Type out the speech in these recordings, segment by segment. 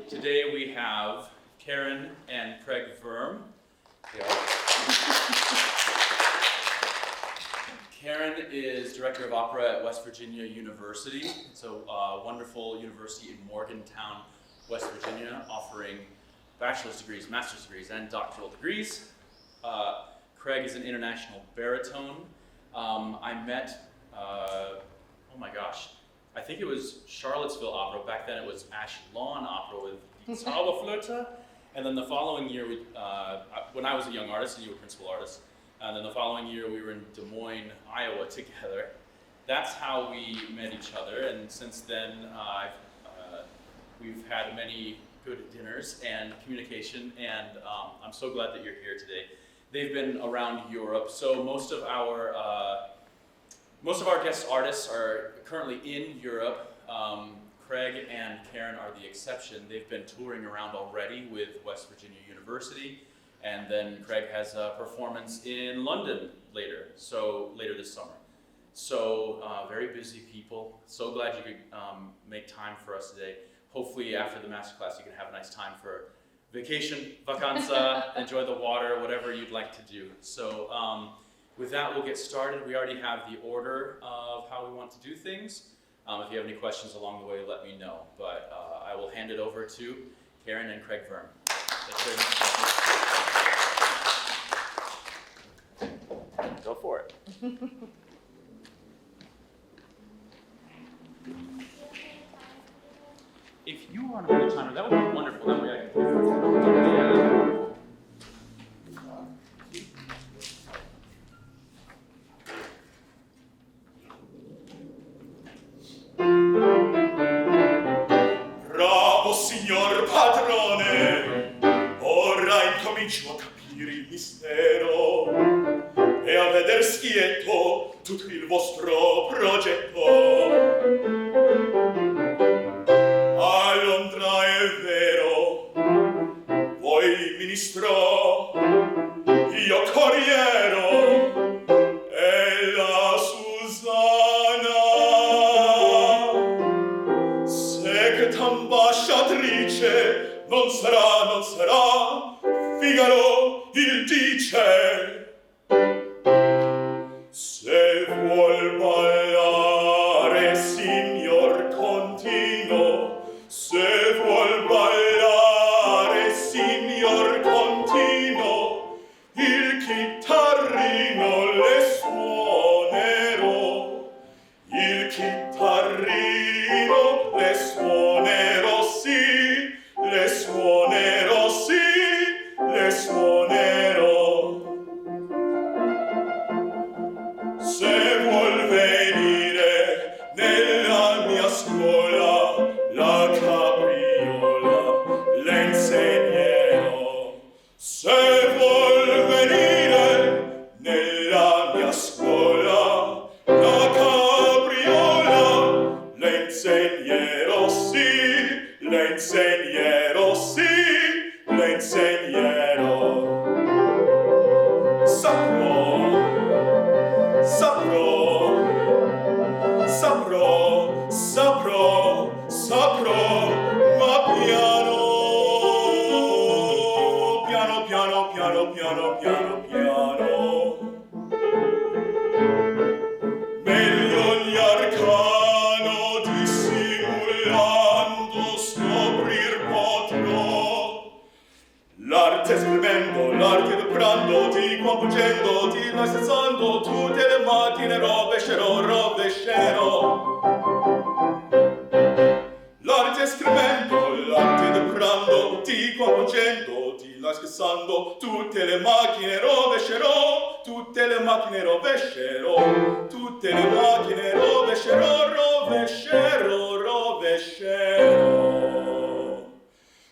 Today we have Karen and Craig Verm. Karen is director of opera at West Virginia University. It's a wonderful university in Morgantown, West Virginia, offering bachelor's degrees, master's degrees, and doctoral degrees. Craig is an international baritone. I met, oh my gosh, I think it was Charlottesville Opera. Back then it was Ash Lawn Opera with Die Zauberflöte. And then the following year, when I was a young artist and you were principal artist, and then the following year we were in Des Moines, Iowa together. That's how we met each other, and since then we've had many good dinners and communication, and I'm so glad that you're here today. They've been around Europe, so most of our guest artists are currently in Europe. Craig and Karen are the exception. They've been touring around already with West Virginia University, and then Craig has a performance in London later this summer. So very busy people. So glad you could make time for us today. Hopefully after the masterclass you can have a nice time for vacation, vacanza, enjoy the water, whatever you'd like to do. So with that, we'll get started. We already have the order of how we want to do things. If you have any questions along the way, let me know. But I will hand it over to Karen and Craig Verm. Thanks very much. Go for it. If you want to put a timer, that would be wonderful. That way I can. Yeah. Bravo signor padrone, ora incomincio a capire il mistero e a veder schietto tutto il vostro progetto. A Londra è vero, voi ministro, io corriero e la Susanna, se che t'ambasciatrice non sarà, Figaro il dice. Se vuol ballare, signor contino, se vuol ballare, signor contino, il chitarrino le suonerò, il chitarrino le suonerò, sì, le suonerò, sì, le suonerò. Se vuol venire nella mia scuola la capriola le insegnerò. Se vuol venire nella mia scuola la capriola le insegnerò, sì, le insegnerò, sì, le insegnerò. Saprò, ma piano, meglio gli arcano dissimulando scoprir potrò. L'arte scrivendo, l'arte vibrando, di qua fuggendo, di là stezzando, tutte le macchine rovescerò. L'arte scrivendo, l'arte vibrando, di qua fuggendo, di là scherzando, tutte le macchine rovescerò, tutte le macchine rovescerò, tutte le macchine rovescerò.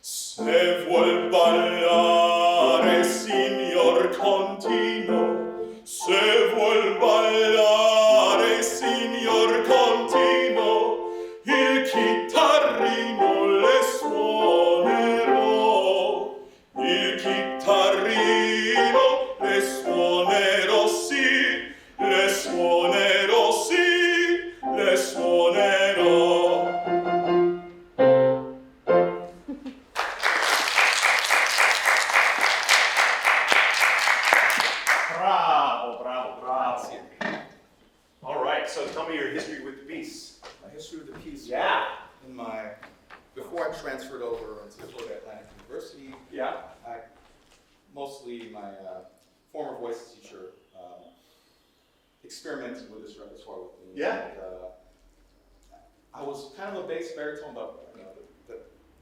Se vuol ballare, signor contino, se vuol ballare, signor contino, il chitarrino le suonerò, il chitarrino le suonerò, sì, le suonerò, sì, le suonerò. transferred over into Florida Atlantic University. Yeah. Mostly my former voice teacher experimented with this repertoire with me. Yeah. And, I was kind of a bass baritone, but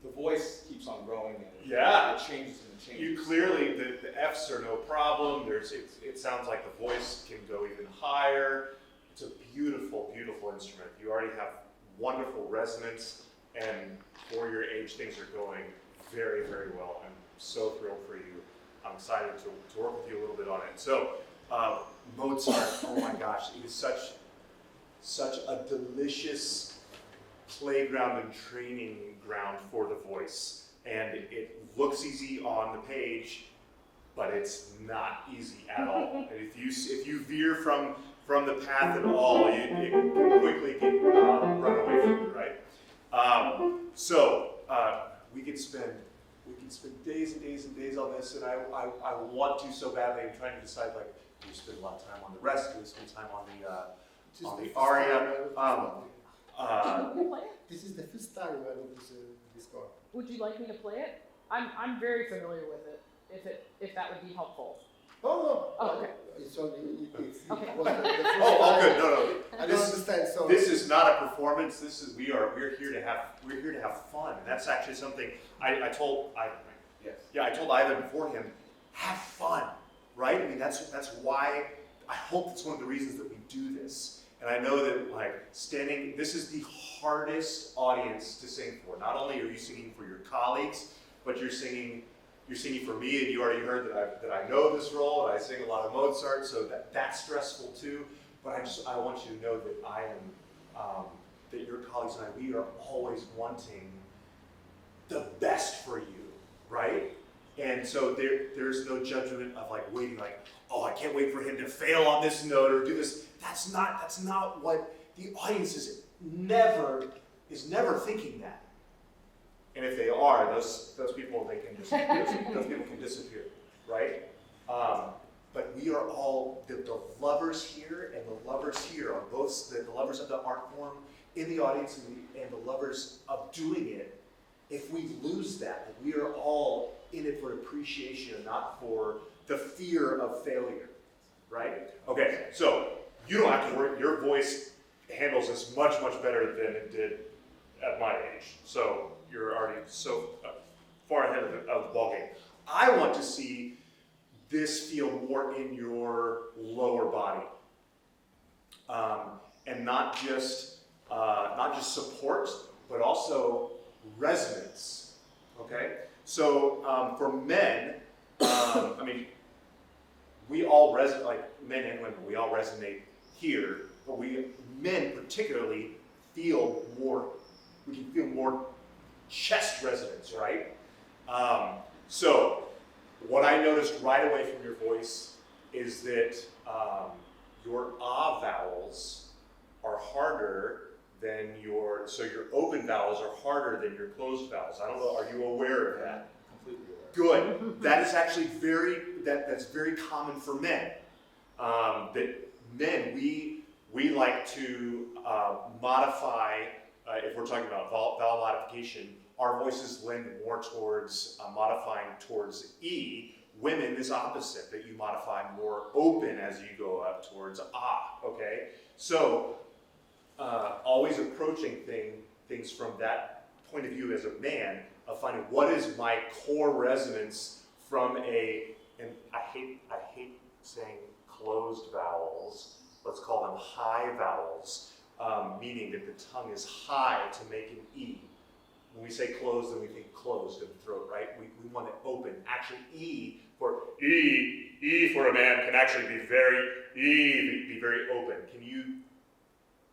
the voice keeps on growing and it changes and it changes. You clearly, the Fs are no problem. It sounds like the voice can go even higher. It's a beautiful, beautiful instrument. You already have wonderful resonance, and for your age, things are going very, very well. I'm so thrilled for you. I'm excited to work with you a little bit on it. So, Mozart, oh my gosh, it is such a delicious playground and training ground for the voice. And it looks easy on the page, but it's not easy at all. And if you veer from the path at all, it can quickly get run away from you, right? We could spend days and days and days on this, and I want to so badly. I'm trying to decide, like, do we spend a lot of time on the rest? Do we spend time on the Aria? This is the first time I know this chord. Would you like me to play it? I'm very familiar with it. If that would be helpful. Oh, okay. It's only Okay. it was the first Oh, all time. good. No. I don't understand. So This is not a performance. We're here to have fun. And that's actually something I told Ivan. Yes. Yeah, I told Ivan beforehand, have fun, right? I mean, that's why I hope that's one of the reasons that we do this. And I know that, like, this is the hardest audience to sing for. Not only are you singing for your colleagues, but you're singing for me, and you already heard that I know this role, and I sing a lot of Mozart, so that's stressful too. But I want you to know that that your colleagues and we are always wanting the best for you, right? And so there's no judgment of like waiting, like, oh, I can't wait for him to fail on this note or do this. That's not what the audience is never thinking that. And if they are, those people those people can disappear, right? But we are all the lovers here and the lovers here are both the lovers of the art form in the audience and the lovers of doing it. If we lose that, we are all in it for appreciation and not for the fear of failure, right? Okay, so you don't have to worry. Your voice handles this much, much better than it did at my age. So you're already so far ahead of the ballgame. I want to see this feel more in your lower body, and not just support, but also resonance. Okay, so for men, I mean, we all resonate, like men and women, we all resonate here, but men particularly we can feel more chest resonance, right? So what I noticed right away from your voice is that your ah vowels are harder than your open vowels are harder than your closed vowels. I don't know, are you aware of that? Completely aware. Good. That is actually that's very common for men. That men, we like to modify, if we're talking about vowel modification, our voices lend more towards modifying towards E. Women is opposite, that you modify more open as you go up towards ah, okay? So, always approaching things from that point of view as a man, of finding what is my core resonance from and I hate saying closed vowels, let's call them high vowels, meaning that the tongue is high to make an E. When we say closed, then we think closed in the throat, right? We want it open. Actually, E for a man can actually be very open. Can you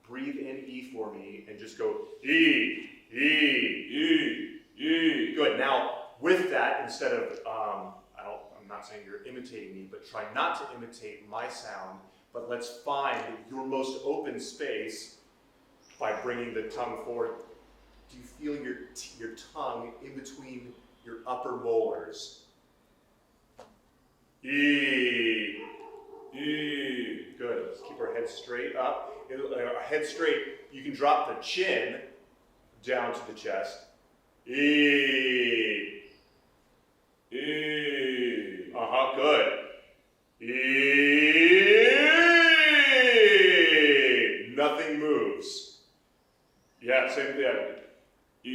breathe in E for me and just go E? Good. Now, with that, instead of I'm not saying you're imitating me, but try not to imitate my sound. But let's find your most open space by bringing the tongue forward. Do you feel your tongue in between your upper molars? E. Good. Let's keep our head straight up. Our head straight. You can drop the chin down to the chest. E. Good. E. Nothing moves. Yeah, same thing. E.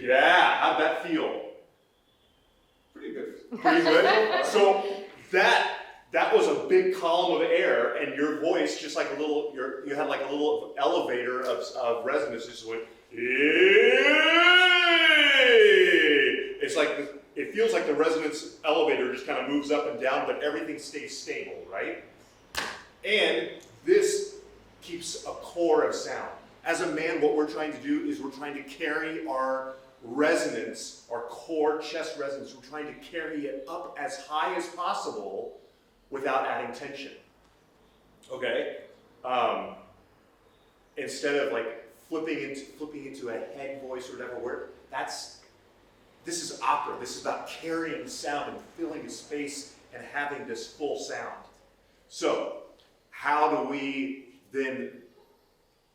Yeah, how'd that feel? Pretty good. Pretty good. So that was a big column of air, and your voice, just like a little, you had like a little elevator of resonance, just went. It's like it feels like the resonance elevator just kind of moves up and down, but everything stays stable, right? And this keeps a core of sound. As a man, what we're trying to do is we're trying to carry our resonance, our core chest resonance, we're trying to carry it up as high as possible without adding tension. Okay? Instead of like flipping into a head voice or whatever, this is opera. This is about carrying sound and filling a space and having this full sound. So, how do we then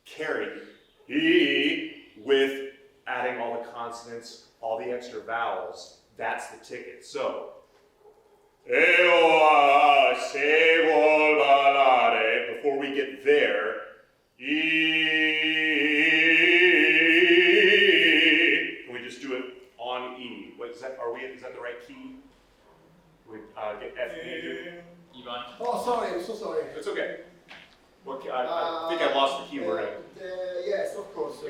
carry E with adding all the consonants, all the extra vowels? That's the ticket. So, se vuol ballare. Before we get there, can we just do it on E? What is that? Is that the right key? We get F major. Ivan? Oh, sorry, I'm so sorry. It's okay. What key? I think I lost the keyboard. Yes, of course. So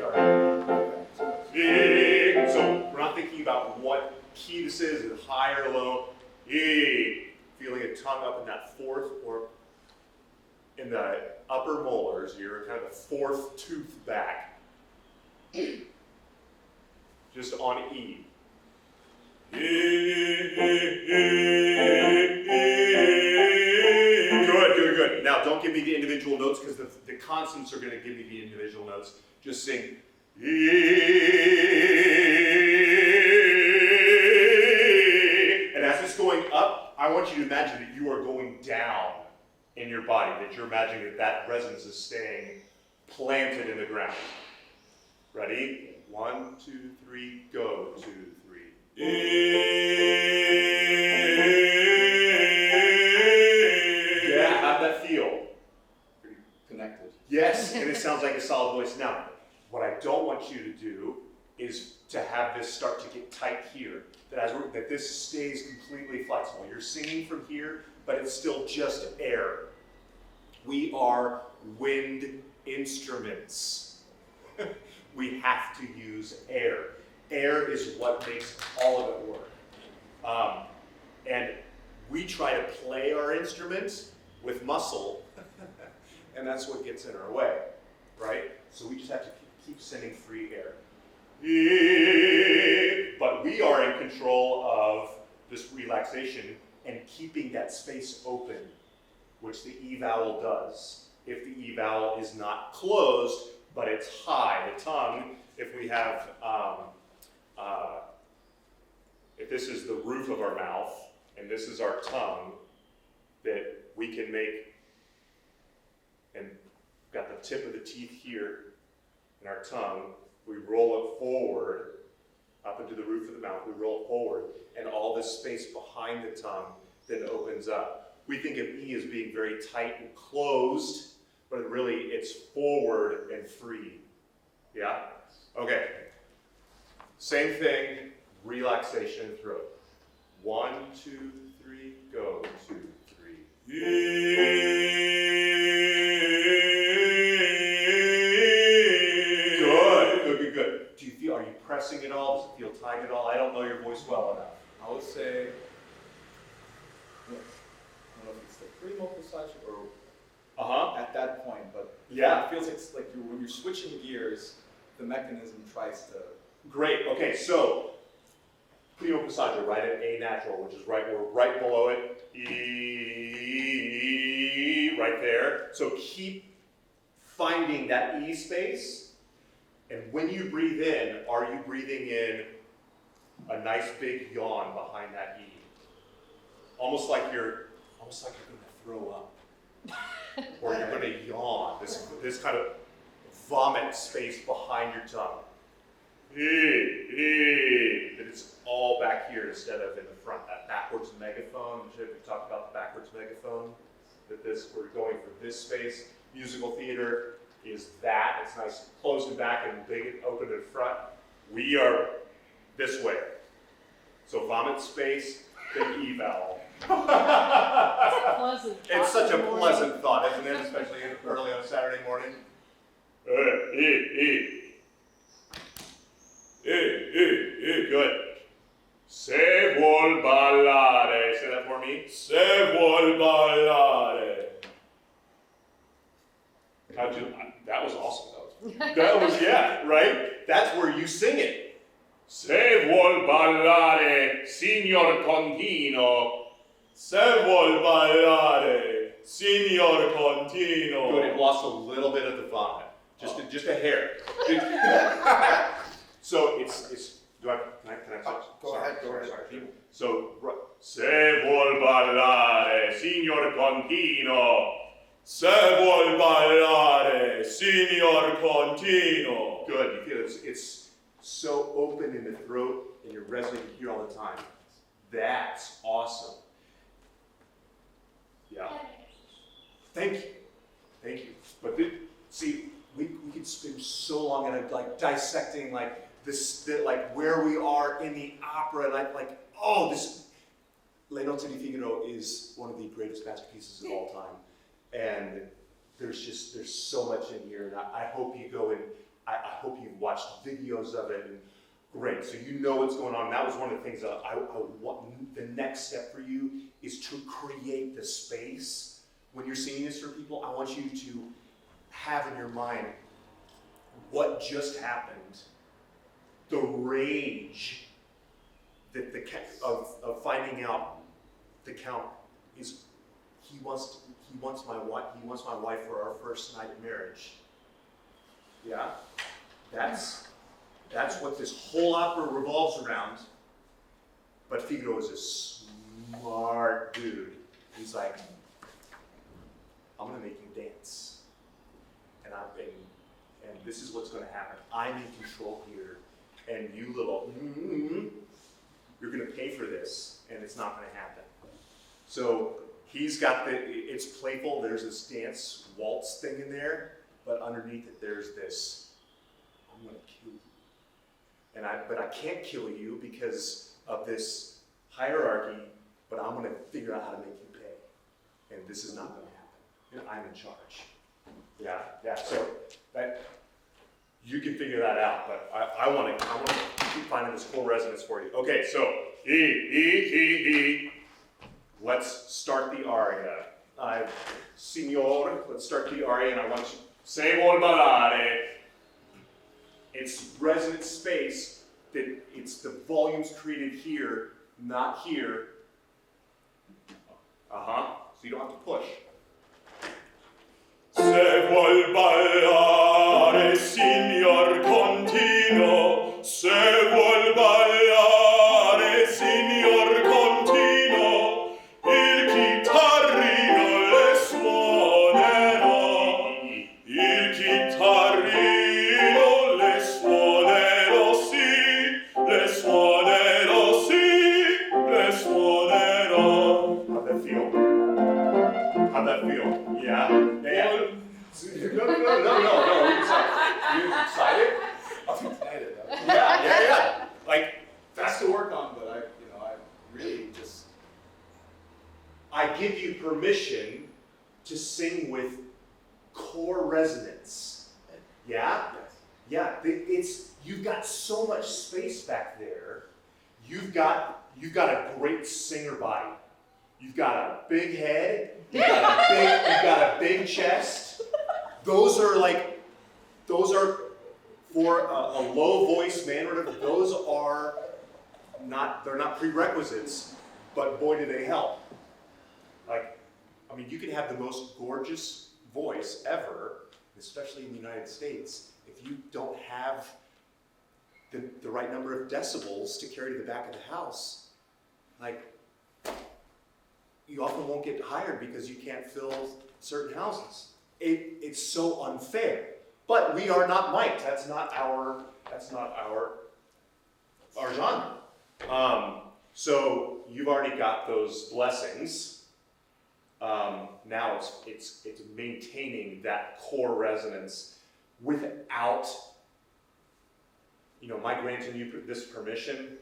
we're not thinking about what key this is it high or low? E. Feeling a tongue up in that fourth or in the upper molars, you're kind of the fourth tooth back. Just on E. Good. Now don't give me the individual notes because the consonants are going to give me the individual notes. Just sing. And as it's going up, I want you to imagine that you are going down in your body, that you're imagining that resonance is staying planted in the ground. Ready? 1, 2, 3, go. 2, 3. Yeah, how'd that feel? Pretty connected. Yes, and it sounds like a solid voice. Now, what I don't want you to do is to have this start to get tight here, that this stays completely flexible. You're singing from here, but it's still just air. We are wind instruments. We have to use air. Air is what makes all of it work. And we try to play our instruments with muscle, and that's what gets in our way, right? So we just have to keep sending free air. But we are in control of this relaxation and keeping that space open, which the E vowel does. If the E vowel is not closed, but it's high, the tongue, if we have, if this is the roof of our mouth, and this is our tongue, that we can make, and got the tip of the teeth here in our tongue, we roll it forward, up into the roof of the mouth, we roll it forward, and all this space behind the tongue then opens up. We think of E as being very tight and closed, but really it's forward and free. Yeah? Okay. Same thing, relaxation and throat. 1, 2, 3, go. 2, 3. Good. Do you feel, are you pressing at all? Does it feel tight at all? I don't know your voice well enough. I would say, yes. I don't know if it's the primo passaggio or at that point, but Yeah. it feels like when you're switching gears, the mechanism tries to. Great. Okay, so primo passaggio, right at A natural, which is right below it. E, right there. So keep finding that E space. And when you breathe in, are you breathing in a nice big yawn behind that E? Almost like you're going to throw up. Or you're going to yawn. This kind of vomit space behind your tongue. That it's all back here instead of in the front. That backwards megaphone. We talked about the backwards megaphone. That we're going for this space. Musical theater is that. It's nice closed in back and big open in front. We are this way. So vomit space, big E vowel. Pleasant. It's such a pleasant thought, isn't it? Especially early on a Saturday morning. Good. Se vuol ballare. Say that for me. Se vuol ballare. How'd you? That was awesome. That was yeah, right? That's where you sing it. Se vuol ballare, signor contino. Se vuol ballare, signor contino. Good, it lost a little bit of the vomit. Just a hair. So it's can I Go ahead. Sorry. So se vuol ballare, signor contino. Se vuol ballare, signor contino. Good, because it's so open in the throat and you're resonant here all the time. That's awesome. Yeah. Thank you. But see, we could spend so long in dissecting this, where we are in the opera, and this Le Nozze di Figaro is one of the greatest masterpieces of all time. And there's so much in here, and I hope you go and I hope you've watched videos of it. And great, so you know what's going on. That was one of the things that I want. The next step for you is to create the space when you're singing this for people. I want you to have in your mind what just happened, the rage that of finding out the Count is. He wants my wife for our first night of marriage. Yeah, that's what this whole opera revolves around. But Figaro is a smart dude. He's like, I'm gonna make you dance, and this is what's gonna happen. I'm in control here, and you you're gonna pay for this, and it's not gonna happen. So. He's got it's playful, there's this dance waltz thing in there, but underneath it there's this, I'm gonna kill you. But I can't kill you because of this hierarchy, but I'm gonna figure out how to make you pay. And this is not gonna happen. And I'm in charge. Yeah, so you can figure that out, but I wanna keep finding this cool resonance for you. Okay, so, E. Let's start the aria. Signore, let's start the aria, and I want you, se vuol ballare. It's resonant space, that it's the volumes created here, not here. So you don't have to push. Se vuol ballare, signor contino. Se vuol ballare, signor contino. Il chitarrino le suonerò. Il chitarrino le suonerò, sì. Le suonerò, sì. Le suonerò. How'd that feel? Yeah? No. You excited? I'm excited. Yeah. That's to work on, but I really just. I give you permission to sing with core resonance. Yeah? Yes. Yeah. You've got so much space back there. You've got a great singer body. You've got a big head. You've got a big chest. Those are for a low voice man or whatever. Those are they're not prerequisites, but boy do they help. You can have the most gorgeous voice ever, especially in the United States, if you don't have the right number of decibels to carry to the back of the house. You often won't get hired because you can't fill certain houses. It's so unfair. But we are not Mike. That's not our genre. So you've already got those blessings. Now it's maintaining that core resonance without, my granting you this permission.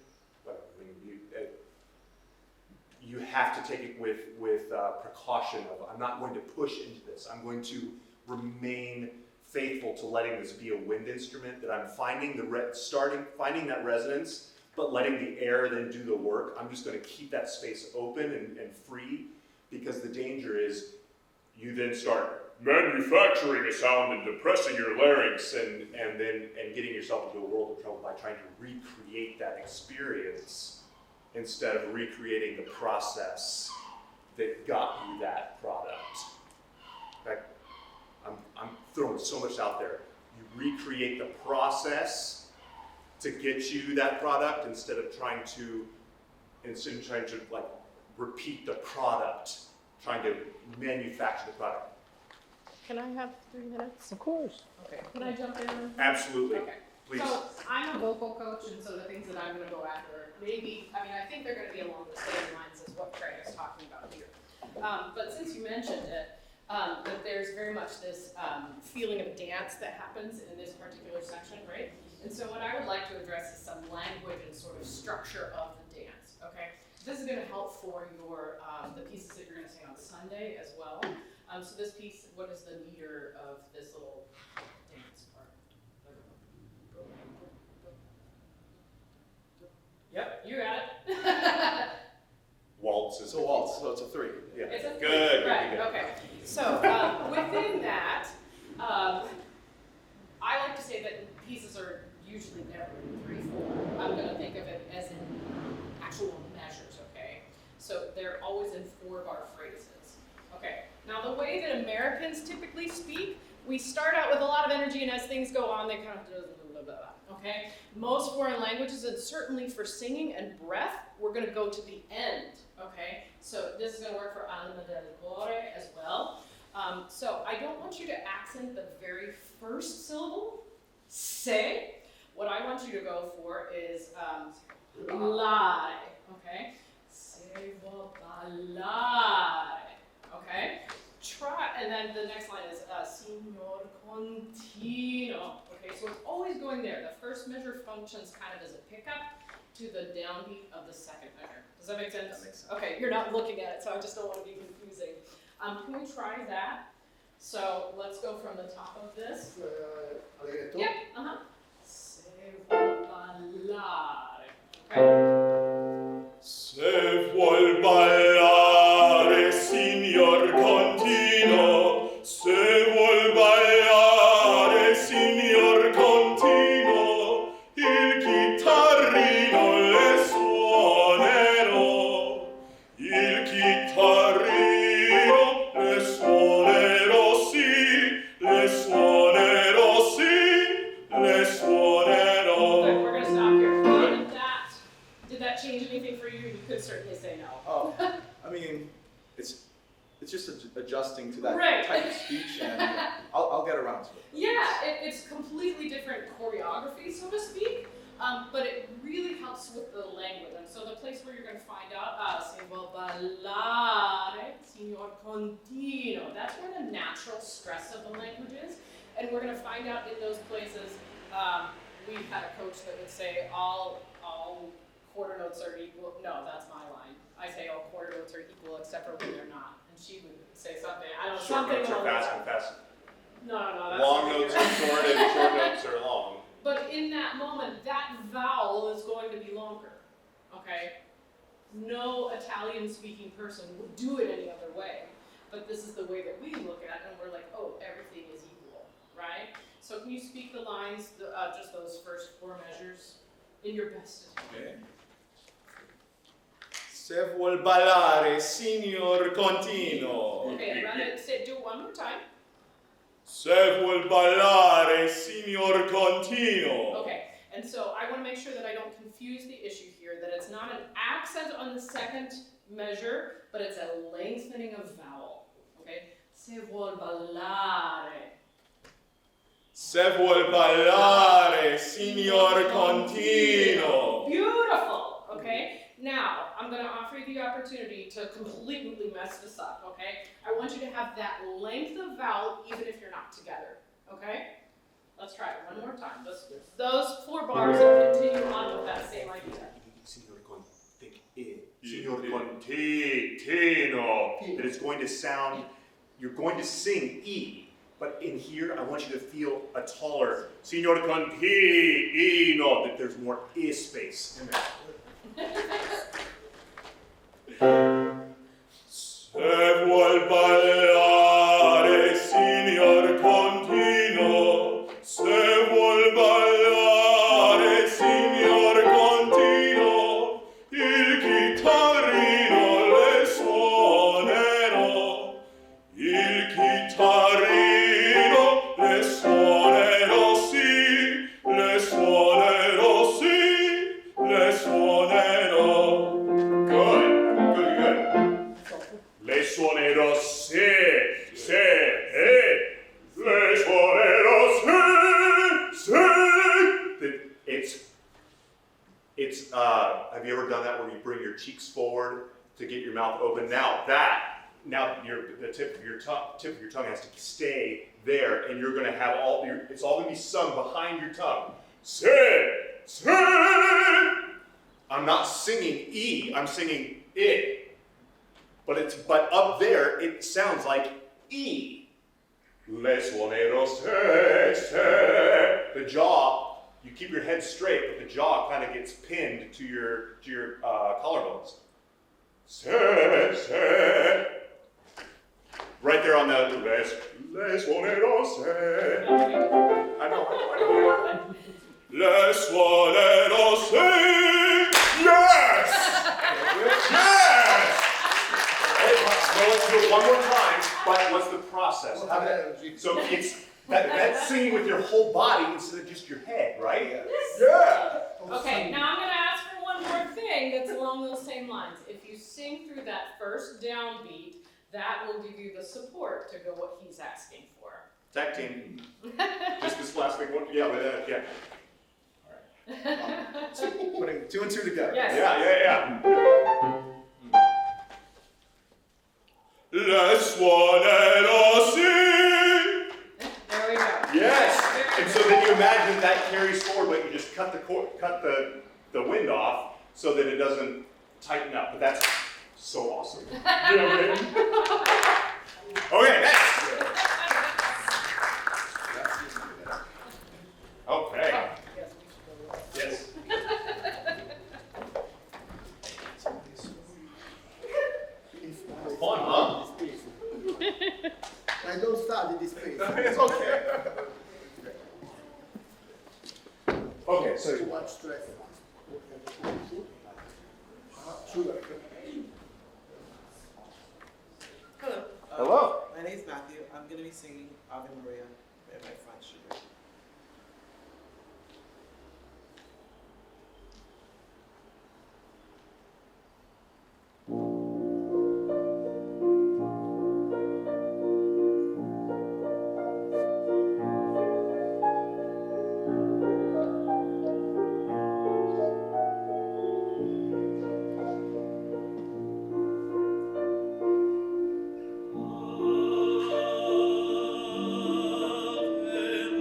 You have to take it with precaution of, I'm not going to push into this. I'm going to remain faithful to letting this be a wind instrument, that I'm finding finding that resonance, but letting the air then do the work. I'm just going to keep that space open and free, because the danger is you then start manufacturing a sound and depressing your larynx and getting yourself into a world of trouble by trying to recreate that experience instead of recreating the process that got you that product. In fact, I'm throwing so much out there. You recreate the process to get you that product instead of trying to like repeat the product, trying to manufacture the product. Can I have 3 minutes? Of course. Okay. Can I jump in? Absolutely. Okay. Please. So I'm a vocal coach, and so the things that I'm going to go after, I think they're going to be along the same lines as what Craig is talking about here. But since you mentioned it, that there's very much this feeling of dance that happens in this particular section, right? And so what I would like to address is some language and sort of structure of the dance, okay? This is going to help for your the pieces that you're going to sing on Sunday as well. So this piece, what is the meter of this little dance part? Yep, you got it. Waltz is It's a waltz, so it's a 3. Yeah. It's a Good. right, okay. So within that, I like to say that pieces are usually never in 3/4. I'm going to think of it as in actual measures, okay? So they're always in 4-bar phrases. Okay, now the way that Americans typically speak, we start out with a lot of energy, and as things go on, they kind of blah, blah, blah, okay? Most foreign languages, and certainly for singing and breath, we're going to go to the end, okay? So this is going to work for anima del cuore as well. So I don't want you to accent the very first syllable, se. What I want you to go for is ballare, okay? Se vuol ballare. Okay, and then the next line is signore contino. Okay, so it's always going there. The first measure functions kind of as a pickup to the downbeat of the second measure. Does that make sense? That makes sense. Okay, you're not looking at it, so I just don't want to be confusing. Can we try that? So let's go from the top of this. Yep, Se vuol ballare. Okay. Se vuol ballare, signor contino, se vuol ballare, signor contino, il chitarrino le suonerò, il chitarrino le suonerò, sì, le suonerò, sì, le suonerò. Good, we're gonna stop here. Did that change anything for you? You could certainly say no. Oh, I mean, it's just adjusting to that Right. type of speech, and I'll get around to it. Yeah, it's completely different choreography, so to speak, but it really helps with the language. And so the place where you're going to find out, se vuol ballare, signor contino, that's where the natural stress of the language is. And we're going to find out in those places, we had a coach that would say all quarter notes are equal. No, that's my line. I say all quarter notes are equal except for when they're not. And she would say something, I don't know, Short something notes are along fast those and fast. No, that's Long something notes else. are short and short notes are long. But in that moment, that vowel is going to be longer, okay? No Italian-speaking person would do it any other way. But this is the way that we look at it, and we're like, oh, everything is equal, right? So can you speak the lines, just those first 4 measures, in your best attempt? Okay. Se vuol ballare, signor contino. Okay, run it, do it one more time. Se vuol ballare, signor contino. Okay, and so I want to make sure that I don't confuse the issue here, that it's not an accent on the second measure, but it's a lengthening of vowel, okay? Se vuol ballare. Se vuol ballare, signor contino. Beautiful, okay? Now, I'm going to offer you the opportunity to completely mess this up, okay? I want you to have that length of vowel even if you're not together, okay? Let's try it one more time. Those 4 bars and continue on with that same idea. Signore contino. That it's going to sound, you're going to sing E, but in here I want you to feel a taller signore contino, that there's more I space in there. Se vuol ballare, signor contino. Se vuol ballare, signor contino. Il chitarrino le suonerò. Il chitarrino le suonerò, sì. Le suonerò, sì. Le suonerò. Good. Le suonerò se, le suonerò se. Have you ever done that where you bring your cheeks forward to get your mouth open? Now the tip of your tongue has to stay there, and you're going to have it's all going to be sung behind your tongue. Se. I'm not singing E, I'm singing it. But up there, it sounds like E. Le suonerò se. The jaw, you keep your head straight, but the jaw kind of gets pinned to your collarbones. Se. Right there on the le suonerò se. I know. Le suonerò se. Yes! Yes! So let's do it one more time, but what's the process? So it's that's singing with your whole body instead of just your head, right? Yeah. Okay, now I'm going to ask for one more thing that's along those same lines. If you sing through that first downbeat, that will give you the support to go what he's asking for. Tag team. Just this last big one? Yeah, yeah. Putting 2 and 2 together. Yes. Yeah. Le suonerò sì. There we go. Yes. Very And good. so then you imagine that carries forward, but you just cut the wind off so that it doesn't tighten up. But that's so awesome. You know what I mean? Okay, next. Okay. Yes. Fun, huh? I don't study this piece. It's okay. Okay, so Too much stress. Schubert. Hello. Hello. My name is Matthew. I'm going to be singing Ave Maria by my friend Schubert. Ave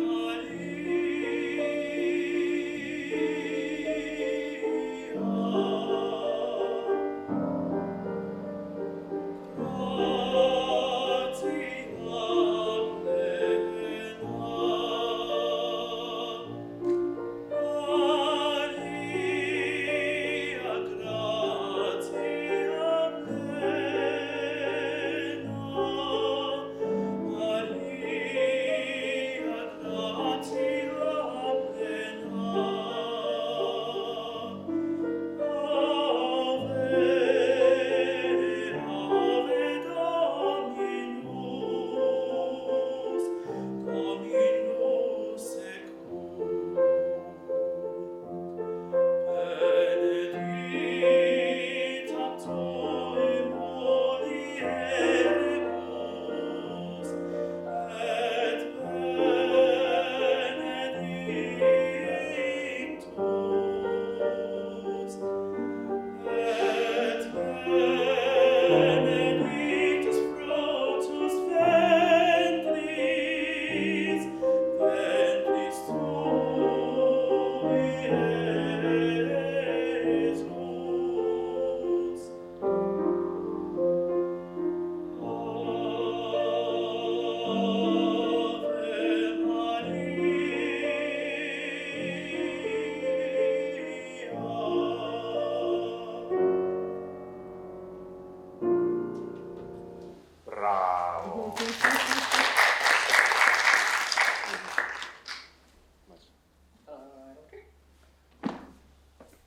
Bravo.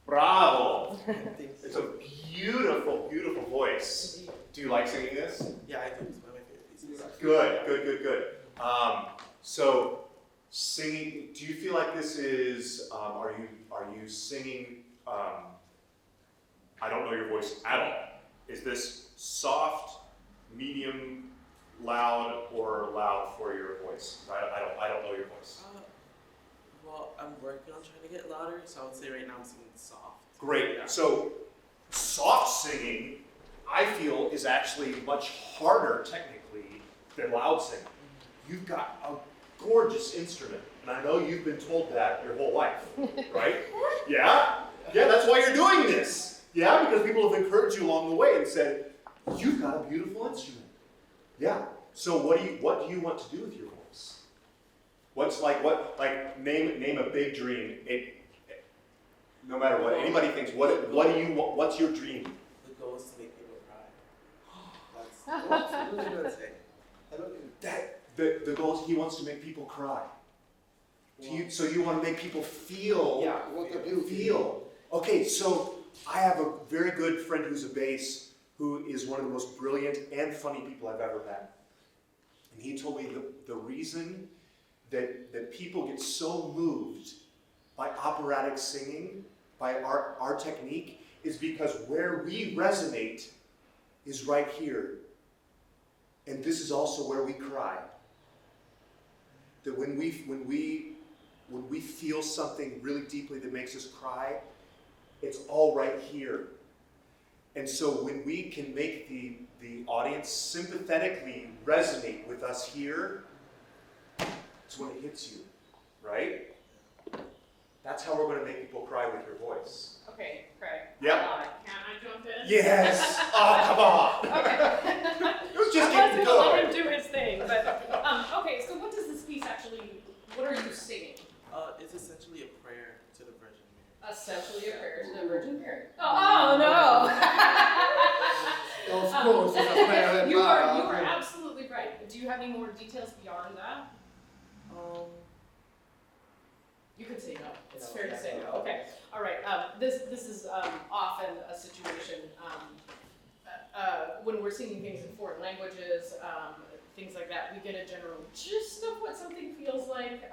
Bravo. It's a beautiful, beautiful voice. Do you like singing this? Yeah, I do. It's one of my favorite pieces. Good. So singing, do you feel like this is, are you singing, I don't know your voice at all. Is this soft, medium, loud, or loud for your voice? I don't know your voice. Well, I'm working on trying to get louder, so I would say right now I'm singing soft. Great. Yeah. So soft singing, I feel, is actually much harder technically than loud singing. You've got a gorgeous instrument, and I know you've been told that your whole life, right? Yeah? Yeah, that's why you're doing this. Yeah, because people have encouraged you along the way and said, you've got a beautiful instrument. Yeah. So what do you want to do with your voice? Name a big dream. No matter what anybody thinks, what do you want? What's your dream? The goal is to make people cry. That's what I was going to say. The goal is he wants to make people cry. So you want to make people feel. Yeah, What to do? Feel. Okay, so I have a very good friend who's a bass, who is one of the most brilliant and funny people I've ever met. And he told me the reason that people get so moved by operatic singing, by our technique, is because where we resonate is right here. And this is also where we cry. That when we feel something really deeply that makes us cry, it's all right here. And so when we can make the audience sympathetically resonate with us here, it's when it hits you, right? That's how we're going to make people cry with your voice. Okay, Craig. Yeah. Can I jump in? Yes! Oh, come on! Okay. It was just I was getting going to let him good. do his thing, but, okay, so what does this piece actually, what are you singing? It's essentially a prayer to the Virgin Mary. Essentially a prayer to the Virgin Mary. Oh no! Of course, it's a prayer. You are absolutely right. Do you have any more details beyond that? You could say no. It's fair to say no. Okay. All right. This is often a situation when we're singing things in foreign languages, things like that. We get a general gist of what something feels like.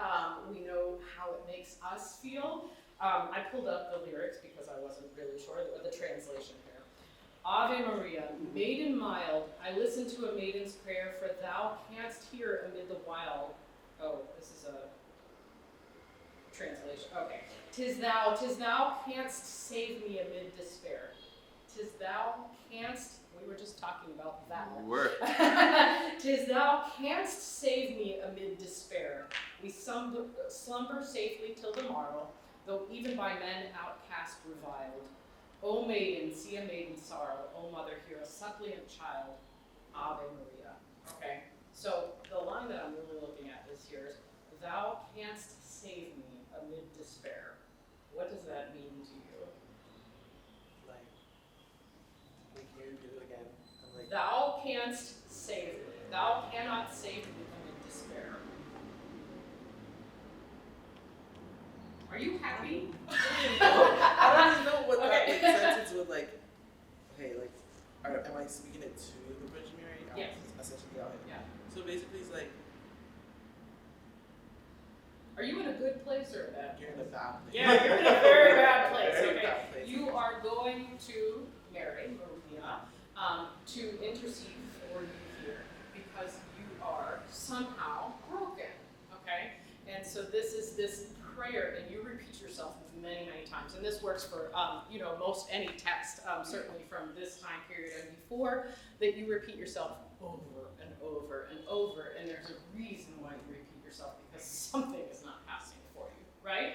We know how it makes us feel. I pulled up the lyrics because I wasn't really sure of the translation here. Ave Maria, maiden mild, I listen to a maiden's prayer, for thou canst hear amid the wild. Oh, this is a translation. Okay. Tis thou canst save me amid despair. Tis thou canst, we were just talking about that. We were. Tis thou canst save me amid despair. We slumber safely till the morrow, though even by men outcast reviled. O maiden, see a maiden's sorrow. O mother, hear a suppliant child. Ave Maria. Okay, so the line that I'm really looking at is here is, thou canst save me amid despair. What does that mean to you? Like, can you repeat it again? I'm like, Thou canst save me. Thou cannot save me amid despair. Are you happy? I don't even know what that Okay. sentence would like. Okay, like, am I speaking it to the Virgin Mary? Yes. Essentially, yeah. Yeah. So basically, it's like Are you in a good place or a bad place? you're in a bad place. Yeah, you're in a very bad place. Very Okay. bad place. You are going to Mary, Maria, to intercede for you here because you are somehow broken. Okay? And so this is this prayer, and you repeat yourself many, many times. And this works for most any text, certainly from this time period and before, that you repeat yourself over and over and over. And there's a reason why you repeat yourself, because something is not passing for you, right?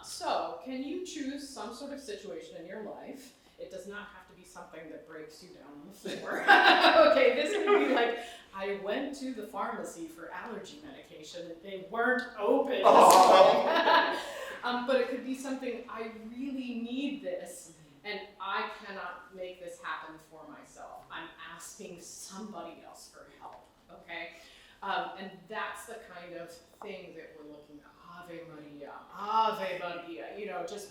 So, can you choose some sort of situation in your life? It does not have to be something that breaks you down on the floor. Okay, this would be like, I went to the pharmacy for allergy medication and they weren't open. But it could be something, I really need this and I cannot make this happen for myself. I'm asking somebody else for help, okay? And that's the kind of thing that we're looking at. Ave Maria, you know, just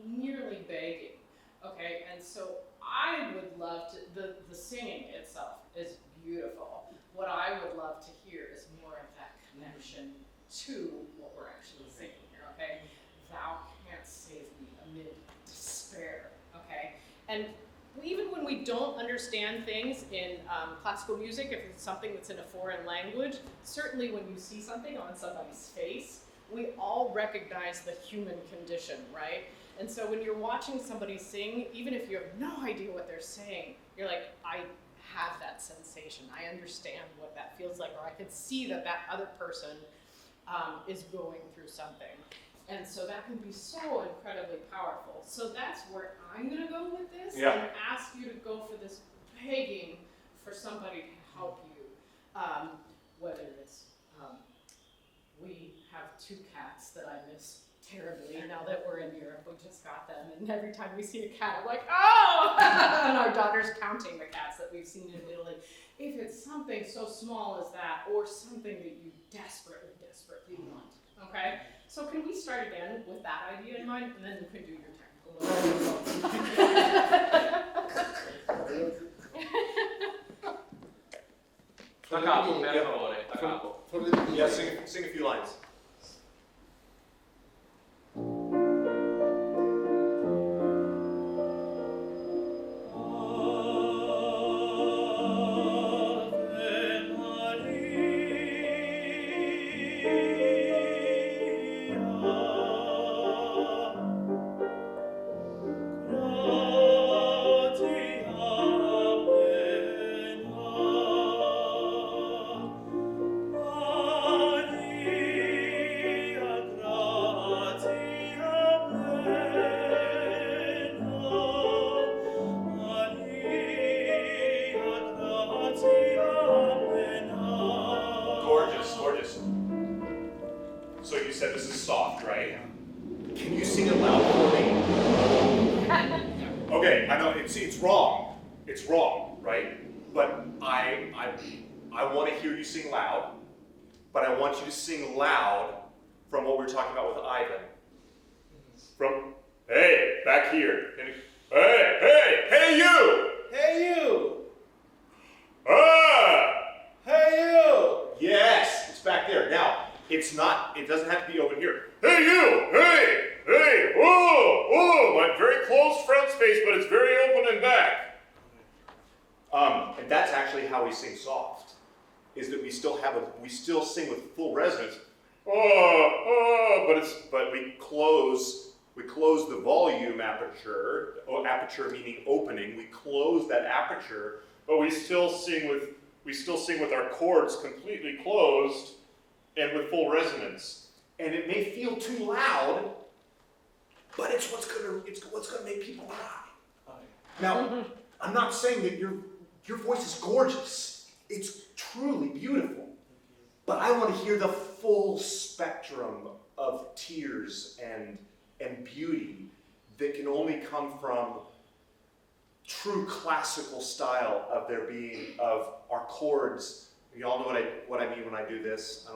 nearly begging, okay? And so I would love to, the singing itself is beautiful. What I would love to hear is more of that connection to what we're actually singing here, okay? Thou canst save me amid despair, okay? And even when we don't understand things in classical music, if it's something that's in a foreign language, certainly when you see something on somebody's face, we all recognize the human condition, right? And so when you're watching somebody sing, even if you have no idea what they're saying, you're like, I have that sensation. I understand what that feels like, or I can see that that other person is going through something. And so that can be so incredibly powerful. So that's where I'm gonna go with this, and ask you to go for this begging for somebody to help you. Whether it's, we have 2 cats that I miss terribly now that we're in Europe. We just got them, and every time we see a cat, I'm like, oh! And our daughter's counting the cats that we've seen in Italy. If it's something so small as that, or something that you desperately want, okay? So can we start again with that idea in mind, and then you can do your technical. Da capo, per favore, da capo. Yeah, sing a few lines. It's wrong, right? But I want to hear you sing loud, but I want you to sing loud from what we were talking about with Ivan. From, hey, back here. Hey you! Hey you! Hey you! Yes, it's back there. Now, it doesn't have to be over here. Hey you! Hey! My very closed front space, but it's very open and back. And that's actually how we sing soft, is that we still sing with full resonance. But we close the volume aperture, aperture meaning opening. We close that aperture, but we still sing with our chords completely closed and with full resonance. And it may feel too loud, but it's what's gonna make people cry. Now, I'm not saying that your voice is gorgeous. It's truly beautiful. But I want to hear the full spectrum of tears and beauty that can only come from true classical style of there being, of our chords. You all know what I mean when I do this.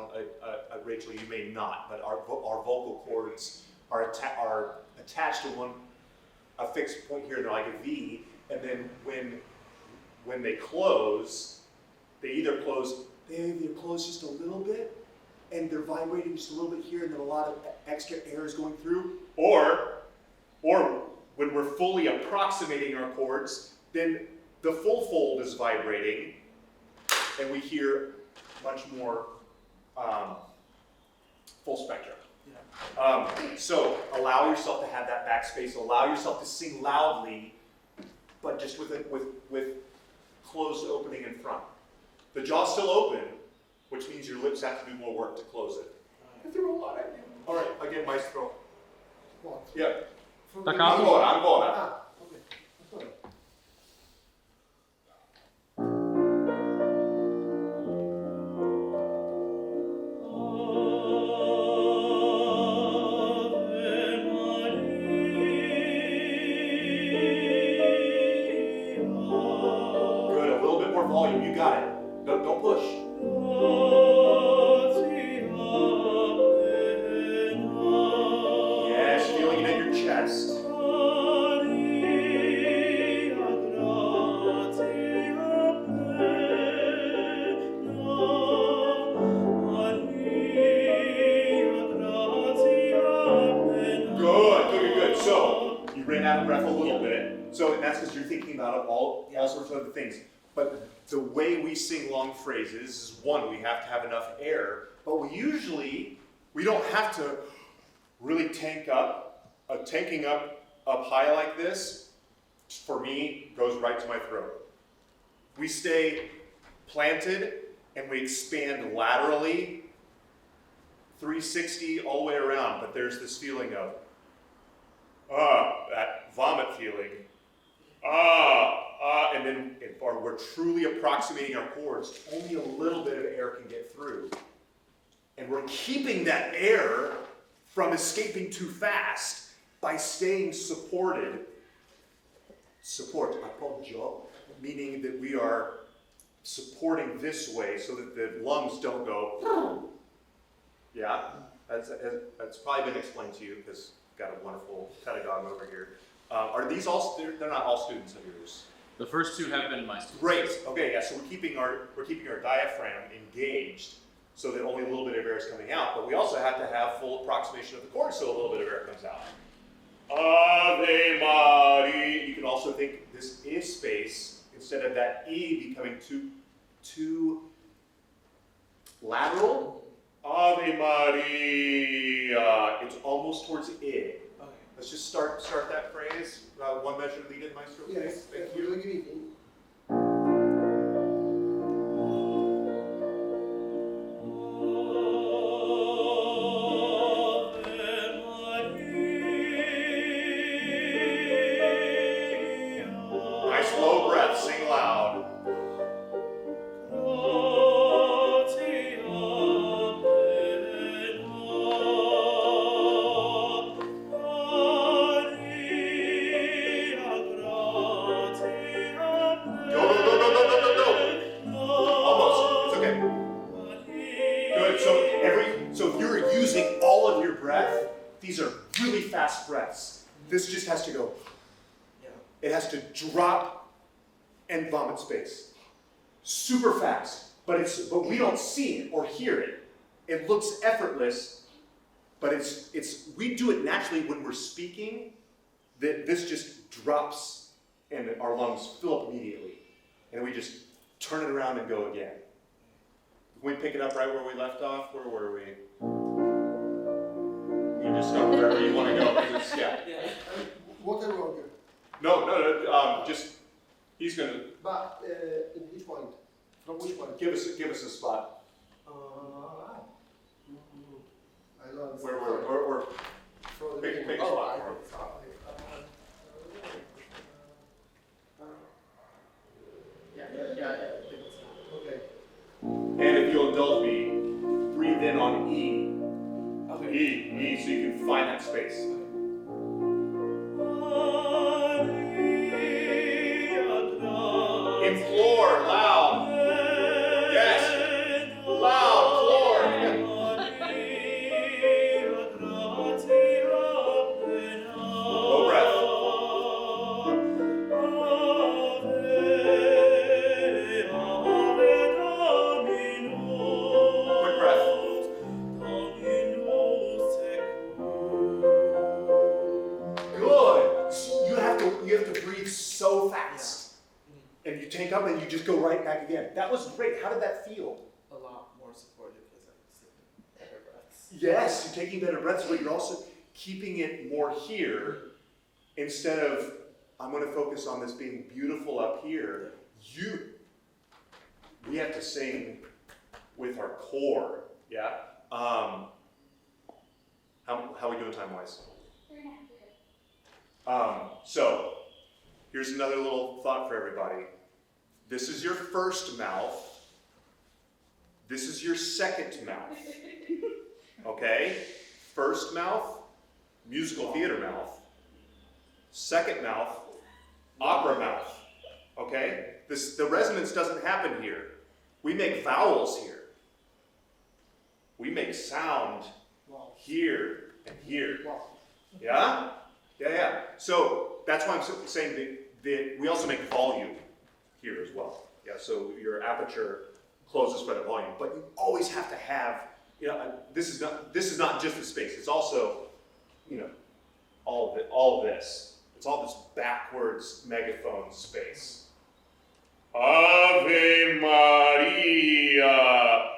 Rachel, you may not, but our vocal cords are attached to a fixed point here. They're like a V, and then when they close, they either close just a little bit, and they're vibrating just a little bit here, and then a lot of extra air is going through, or when we're fully approximating our chords, then the full fold is vibrating, and we hear much more full spectrum. Yeah. So allow yourself to have that backspace. Allow yourself to sing loudly, but just with closed opening in front. The jaw's still open, which means your lips have to do more work to close it. I threw a lot at you. All right, again, maestro. What? Yeah. From Da the capo. beginning. Ancora. Ah, okay. Sorry. Good, a little bit more volume, you got it. Don't push. Yes, feeling it in your chest. Good. So, you ran out of breath a little bit. So, and that's because you're thinking about all sorts of other things. But the way we sing long phrases is one, we have to have enough air. But we don't have to really tanking up high like this, for me, goes right to my throat. We stay planted and we expand laterally, 360 all the way around, but there's this feeling of, that vomit feeling, and then or we're truly approximating our chords, only a little bit of air can get through. And we're keeping that air from escaping too fast by staying supported. Support, appoggio, meaning that we are supporting this way so that the lungs don't go, yeah, that's probably been explained to you because got a wonderful pedagogue over here. Are these all, they're not all students of yours? The first two have been my students. Great, okay, yeah, so we're keeping our diaphragm engaged so that only a little bit of air is coming out, but we also have to have full approximation of the chord so a little bit of air comes out. Ave Maria. You can also think this I space, instead of that E becoming too lateral, Ave Maria, it's almost towards I. Okay. Let's just start that phrase. One measure lead in, maestro. Yes, Thank we you. will give it in. Nice low breath, sing loud. Almost, it's okay. Good, so if you're using all of your breath, these are really fast breaths. This just has to go. Yeah. It has to drop and vomit space. Super fast, but we don't see it or hear it. It looks effortless, but we do it naturally when we're speaking, that this just drops and our lungs fill up immediately. And we just turn it around and go again. Can we pick it up right where we left off? Where were we? You just go wherever you want to go. 'Cause it's, yeah. What I wrong? No, just, he's going to But in which point? From which point? give us a spot. I don't Where or From the pick beginning. a spot. Okay. And if you'll indulge me, breathe in on E. Okay. E, so you can find that space. Implore, loud. Yes. Loud, implore. Low breath. Quick breath. Good. You have to breathe so fast. And you take up and you just go right back again. That was great. How did that feel? A lot more supportive because I'm taking better breaths. Yes, you're taking better breaths, but you're also keeping it more here instead of, I'm going to focus on this being beautiful up here. We have to sing with our core, yeah? How are we doing time-wise? 3.5. So, here's another little thought for everybody. This is your first mouth. This is your second mouth. Okay? First mouth, musical theater mouth. Second mouth, opera mouth. Okay? The resonance doesn't happen here. We make vowels here. We make sound here and here. Yeah? Yeah. So that's why I'm saying that we also make volume here as well. Yeah, so your aperture closes by the volume. But you always have to have, this is not just the space, it's also, all of this. It's all this backwards megaphone space. Ave Maria.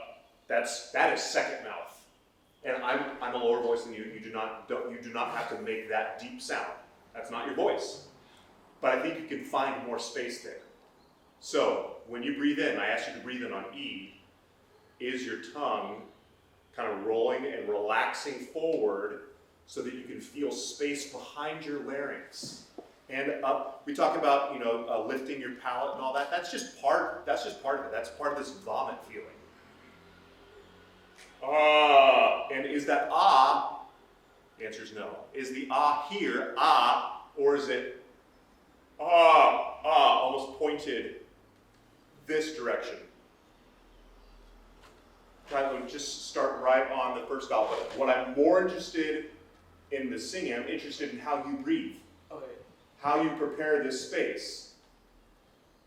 That is second mouth. And I'm a lower voice than you. You do not have to make that deep sound. That's not your voice. But I think you can find more space there. So when you breathe in, I ask you to breathe in on E. Is your tongue kind of rolling and relaxing forward so that you can feel space behind your larynx and up? We talk about lifting your palate and all that. That's just part of it. That's part of this vomit feeling. And is that ah? The answer is no. Is the ah here ah, or is it almost pointed this direction? Try to just start right on the first vowel. But what I'm more interested in the singing, I'm interested in how you breathe. Okay. How you prepare this space.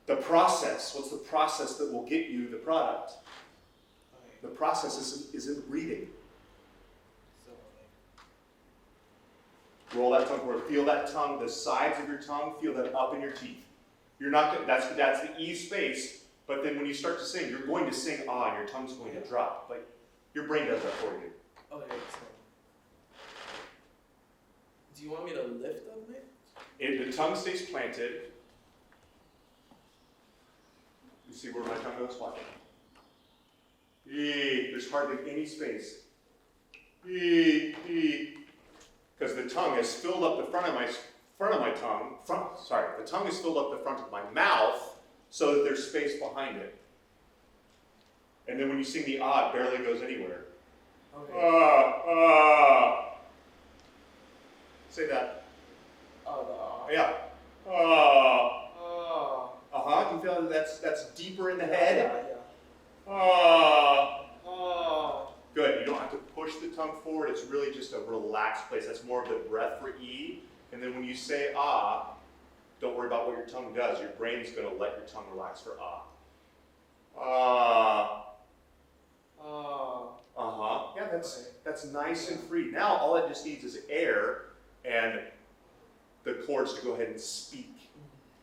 The process. What's the process that will get you the product? Okay. The process isn't breathing. So, Roll that tongue forward. Feel that tongue, the sides of your tongue, feel that up in your teeth. You're not gonna, that's the E space, but then when you start to sing, you're going to sing ah, and your tongue's going to drop. Like your brain does that for you. okay, so. Do you want me to lift a bit? If the tongue stays planted, you see where my tongue goes? Watch. E, there's hardly any space. E, because the tongue has filled up the front of my tongue. The tongue has filled up the front of my mouth so that there's space behind it. And then when you sing the ah, it barely goes anywhere. Okay. Say that. Oh, Yeah. Oh. Do you feel that's deeper in the Yeah, head? yeah. Oh. Good. You don't have to push the tongue forward. It's really just a relaxed place. That's more of the breath for E. And then when you say ah, don't worry about what your tongue does. Your brain's going to let your tongue relax for ah. Yeah, that's nice and free. Now all it just needs is air and the chords to go ahead and speak.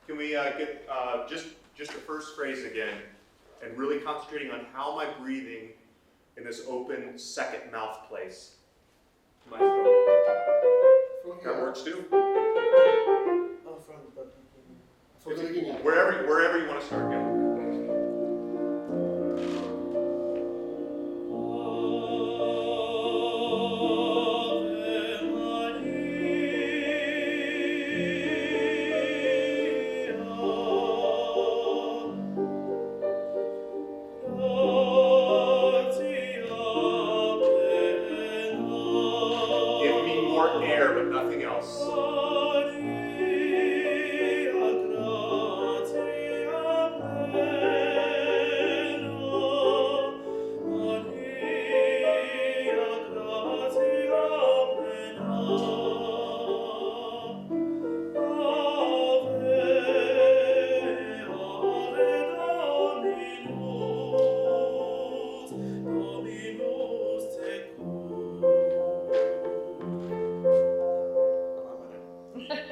Can we get just the first phrase again, and really concentrating on how am I breathing in this open second mouth place? From That here. works too. Oh, From the beginning. Wherever you want to start. Yeah. Give me more air, but nothing else.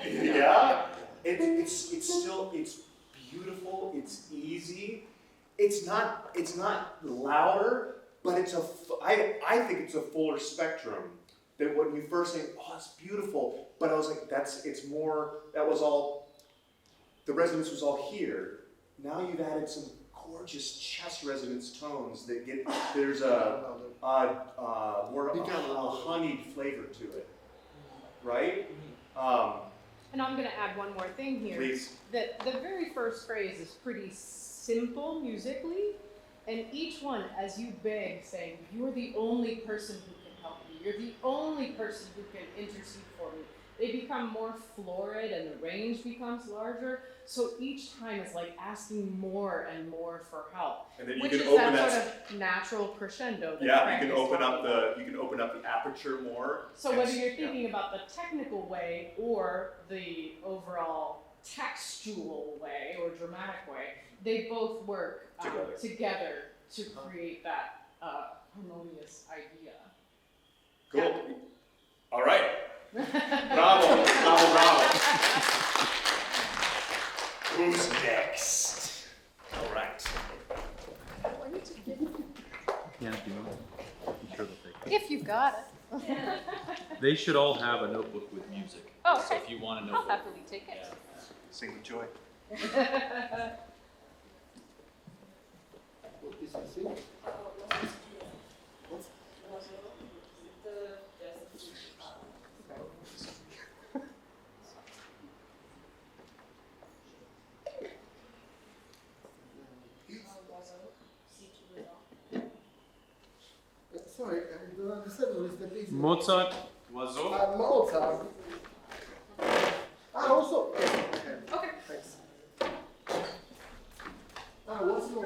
Yeah, it's beautiful. It's easy. It's not louder, but I think it's a fuller spectrum than when you first say, oh, it's beautiful. But I was like, the resonance was all here. Now you've added some gorgeous chest resonance tones that there's more of a honeyed flavor to it, right? And And I'm going to add one more thing here. Please. That the very first phrase is pretty simple musically, and each one, as you beg, saying, "You're the only person who can help me. You're the only person who can intercede for me." They become more florid, and the range becomes larger. So each time it's like asking more and more for help, And then you which can is open that that. sort of natural crescendo. That Yeah, Frank you can is open up talking about. the aperture more. So and whether s- you're yeah. thinking about the technical way or the overall textual way or dramatic way, they both work together to create that harmonious idea. Cool. All right. Bravo, Bravo. Who's next? All right. If you got it. They should all have a notebook with music. Oh, So okay. if you want a I'll notebook. happily take it. Sing with joy. What piece is it? Sorry, I don't understand what is the piece. Mozart, Oiseaux. Mozart. Also. Okay. Thanks. Also.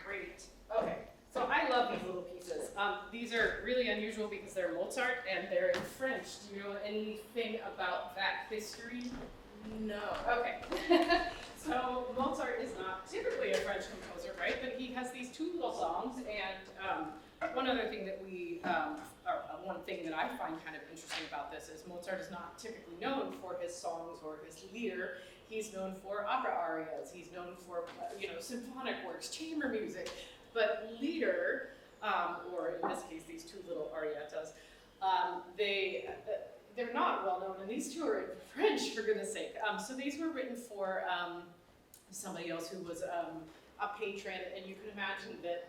Great. Okay. So I love these little pieces. These are really unusual because they're Mozart and they're in French. Do you know anything about that history? No. Okay. So Mozart is not typically a French composer, right? But he has these two little songs, and one other thing that one thing that I find kind of interesting about this is Mozart is not typically known for his songs or his lieder. He's known for opera arias. He's known for symphonic works, chamber music, but lieder, or in this case these two little arietas, they're not well known, and these two are in French, for goodness sake. So these were written for somebody else who was a patron, and you can imagine that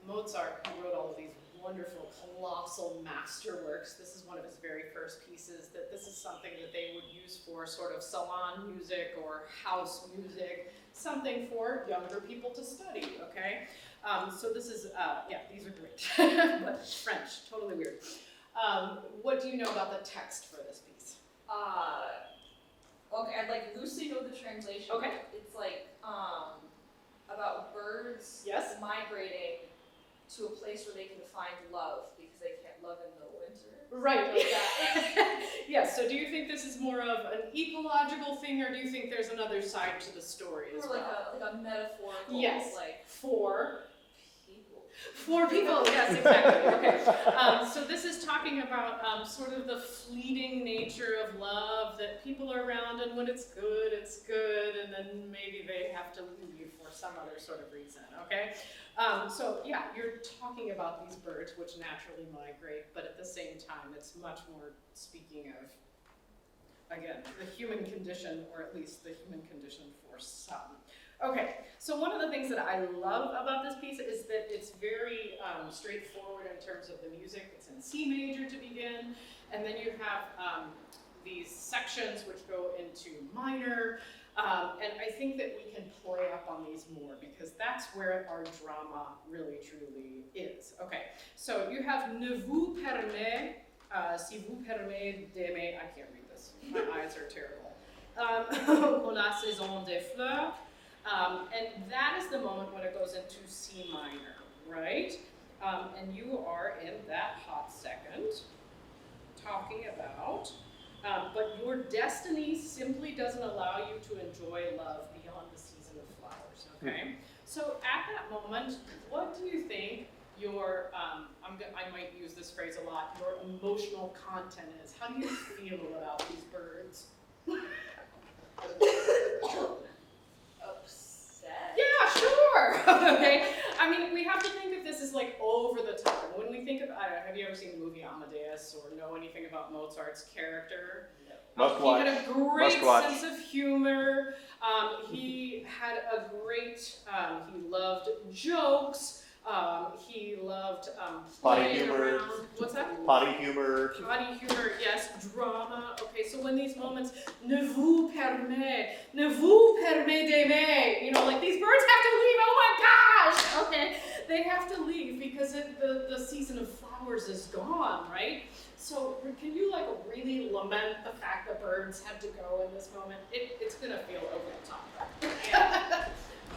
Mozart, who wrote all of these wonderful, colossal masterworks, this is one of his very first pieces, that this is something that they would use for sort of salon music or house music, something for younger people to study, okay? So this is, these are great, but French, totally weird. What do you know about the text for this piece? Okay, I'd like loosely know the translation. Okay. It's like about birds migrating to a place where they can find love because they can't love in the winter. Right, like that. Yes, so do you think this is more of an ecological thing, or do you think there's another side to the story as More well? like a metaphorical, yes, like for people. 4 people, yes, exactly. Okay. So this is talking about sort of the fleeting nature of love, that people are around and when it's good, and then maybe they have to leave for some other sort of reason, okay? So yeah, you're talking about these birds which naturally migrate, but at the same time, it's much more speaking of, again, the human condition, or at least the human condition for some. Okay, so one of the things that I love about this piece is that it's very straightforward in terms of the music. It's in C major to begin, and then you have these sections which go into minor, and I think that we can play up on these more because that's where our drama really truly is. Okay, so you have ne vous permet, si vous permet d'aimer, I can't read this, my eyes are terrible. Pour la saison des fleurs. And that is the moment when it goes into C minor, right? And you are in that hot second talking about, but your destiny simply doesn't allow you to enjoy love beyond the season of flowers, okay? So at that moment, what do you think your, I might use this phrase a lot, your emotional content is? How do you feel about these birds? Upset? Yeah, sure. Okay. I mean, we have to think of this as like over the top. When we think of, I don't know, have you ever seen the movie Amadeus or know anything about Mozart's character? Must He watch. had a great Must watch. sense of humor. He had a great, he loved jokes. He loved Potty playing humor. around. What's that? Potty humor. Potty humor, yes. Drama. Okay, so when these moments, ne vous permet d'aimer, you know, like these birds have to leave. Oh my gosh! Okay, they have to leave because the season of flowers is gone, right? So can you like really lament the fact that birds had to go in this moment? It's gonna feel over the top. Yeah.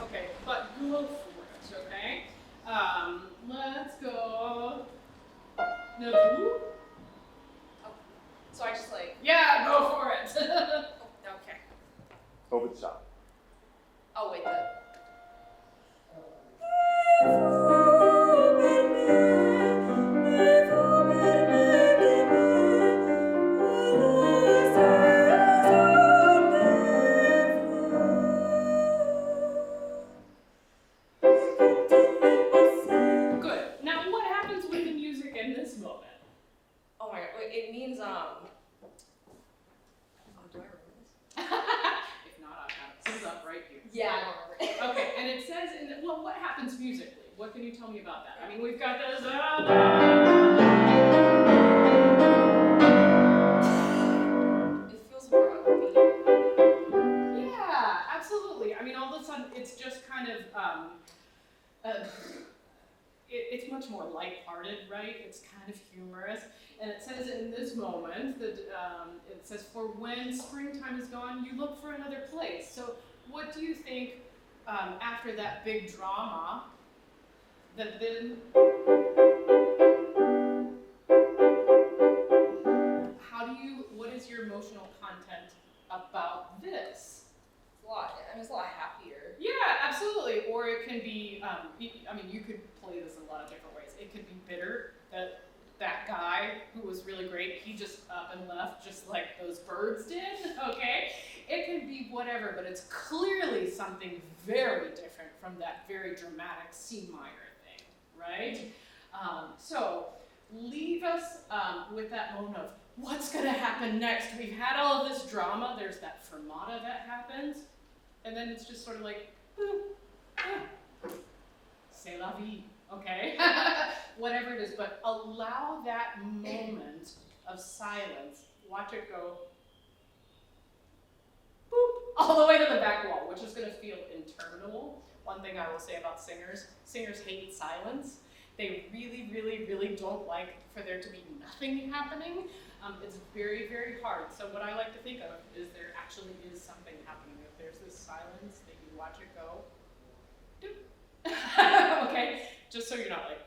Okay, but go for it, okay? Let's go. Ne vous? So I just like, Yeah, go for it. okay. Over the top. Oh wait, Good. Now, what happens with the music in this moment? oh my god, wait, it means, oh, do I remember this? If not, I've got it pulled up right here. Yeah, I don't remember. Okay, and it says, well, what happens musically? What can you tell me about that? I mean, we've got this. It feels more upbeat. Yeah, absolutely. I mean, all of a sudden, it's just kind of, it's much more lighthearted, right? It's kind of humorous. And it says in this moment that it says, for when springtime is gone, you look for another place. So what do you think after that big drama, that then, what is your emotional content about this? It's a lot, I mean, it's a lot happier. Yeah, absolutely. Or it can be, I mean, you could play this in a lot of different ways. It could be bitter, that guy who was really great, he just up and left just like those birds did, okay? It could be whatever, but it's clearly something very different from that very dramatic C minor thing, right? So leave us with that moment of what's gonna happen next? We've had all of this drama, there's that fermata that happens, and then it's just sort of like, c'est la vie, okay? Whatever it is, but allow that moment of silence, watch it go, boop, all the way to the back wall, which is gonna feel interminable. One thing I will say about singers hate silence. They really, really, really don't like for there to be nothing happening. It's very, very hard. So what I like to think of is there actually is something happening. If there's this silence, that you watch it go, doop. Okay? Just so you're not like,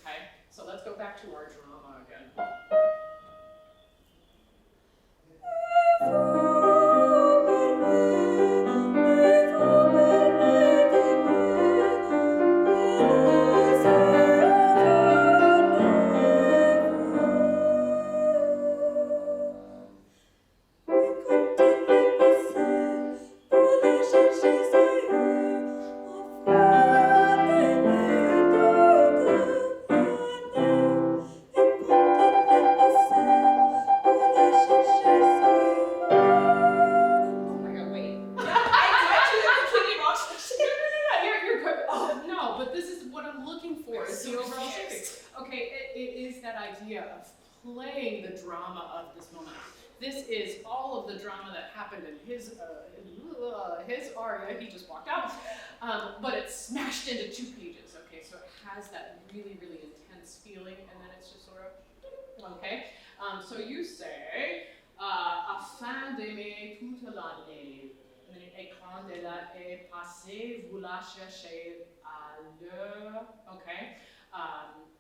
okay? So let's go back to our drama again. looking for is the overall shaping. Okay, it is that idea of playing the drama of this moment. This is all of the drama that happened in his aria. He just walked out, but it's smashed into 2 pages. Okay, so it has that really, really intense feeling, and then it's just sort of okay. So you say, afin d'aimer toute l'année, et quand elle est passée, vous la cherchez à l'heure. Okay,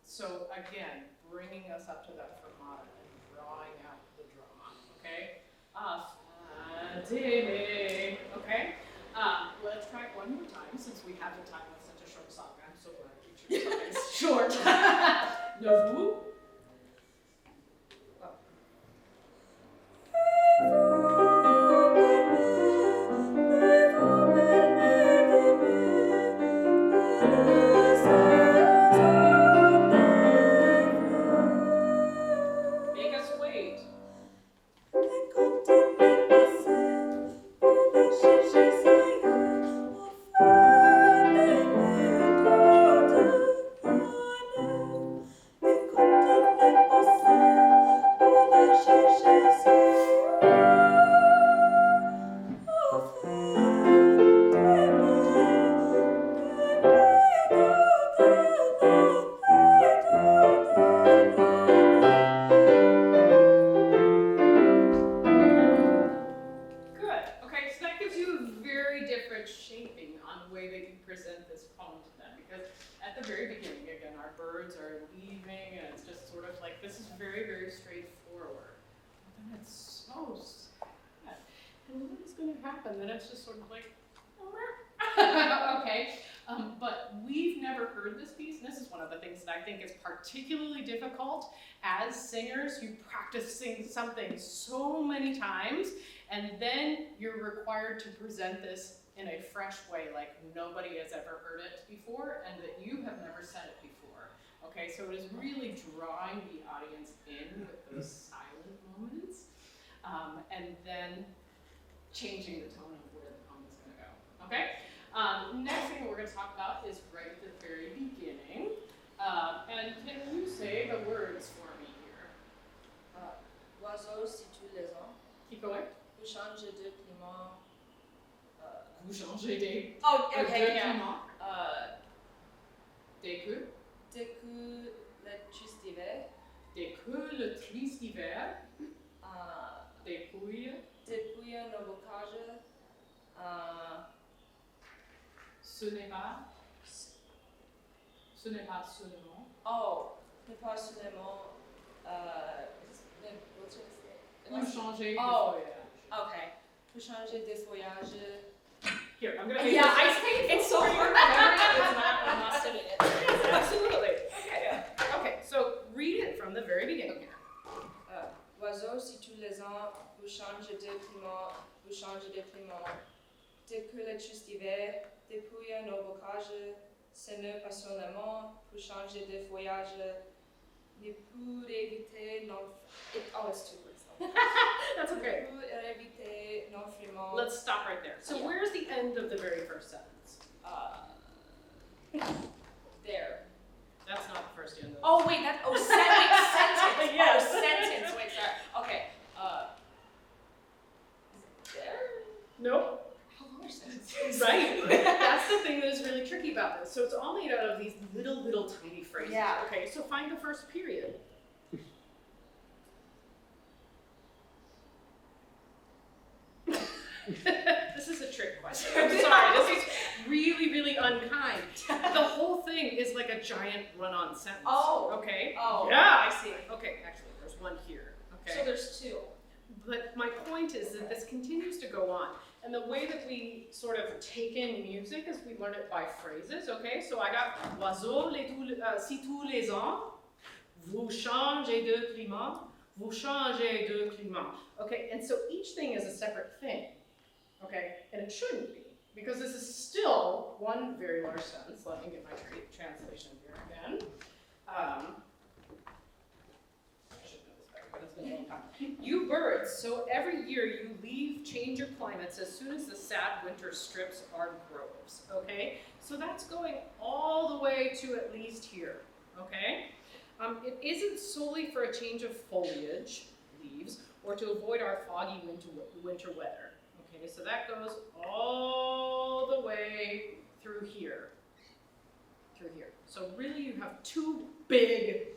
so again, bringing us up to that fermata and drawing out the drama. Okay, afin d'aimer. Okay, let's try it one more time since we have the time with such a short song. I'm so glad you chose something short. Le vous. And then it's just sort of like, okay. But we've never heard this piece, and this is one of the things that I think is particularly difficult as singers. You practice sing something so many times, and then you're required to present this in a fresh way, like nobody has ever heard it before, and that you have never said it before. Okay, so it is really drawing the audience in with those silent moments, and then changing the tone of where the poem is going to go. Okay? Next thing we're going to talk about is right at the very beginning. And can you say the words for me here? Oiseaux, si tous les ans. Keep going. Vous changez de climat. Vous changez des yeah. climats. Dès que Le triste hiver. Dès que le triste hiver. Depuis un bocage. Ce n'est pas seulement. Oh, n'est pas seulement. Vous changez de Oh. feuillage. Okay. Vous changez de feuillage. Here, I'm gonna make Yeah, this. it's so hard to remember. I'm not studying it. Absolutely. Okay. Okay. So read it from the very beginning. Oiseaux, si tous les ans vous changez de climat, vous changez de climat. Dès que le triste hiver dépouille nos bocages, ce n'est pas seulement vous changez de voyage, mais pour éviter non. Oh, it's 2 words. That's okay. Pour éviter non-frimant. Let's stop right there. So where's the end of the very first sentence? There. That's not the first end. Oh wait, sentence. Yes. Oh, sentence. Wait, sorry. Okay. There. Nope. How long are sentences? Right. That's the thing that is really tricky about this. So it's all made out of these little tiny phrases. Yeah. Okay. So find the first period. This is a trick question. I'm sorry. This is really unkind. The whole thing is like a giant run-on sentence. Oh. Okay. Oh. Yeah. I see. Okay. Actually, there's one here. Okay. So there's 2. But my point is that this continues to go on. And the way that we sort of take in music is we learn it by phrases, okay? So I got Oiseaux, si tous les ans, vous changez de climat, vous changez de climat. Okay, and so each thing is a separate thing, okay? And it shouldn't be, because this is still one very large sentence. Let me get my translation here again. I should know this better, but it's been a long time. You birds, so every year you change your climates as soon as the sad winter strips our groves, okay? So that's going all the way to at least here, okay? It isn't solely for a change of foliage, leaves, or to avoid our foggy winter weather, okay? So that goes all the way through here, So really you have two big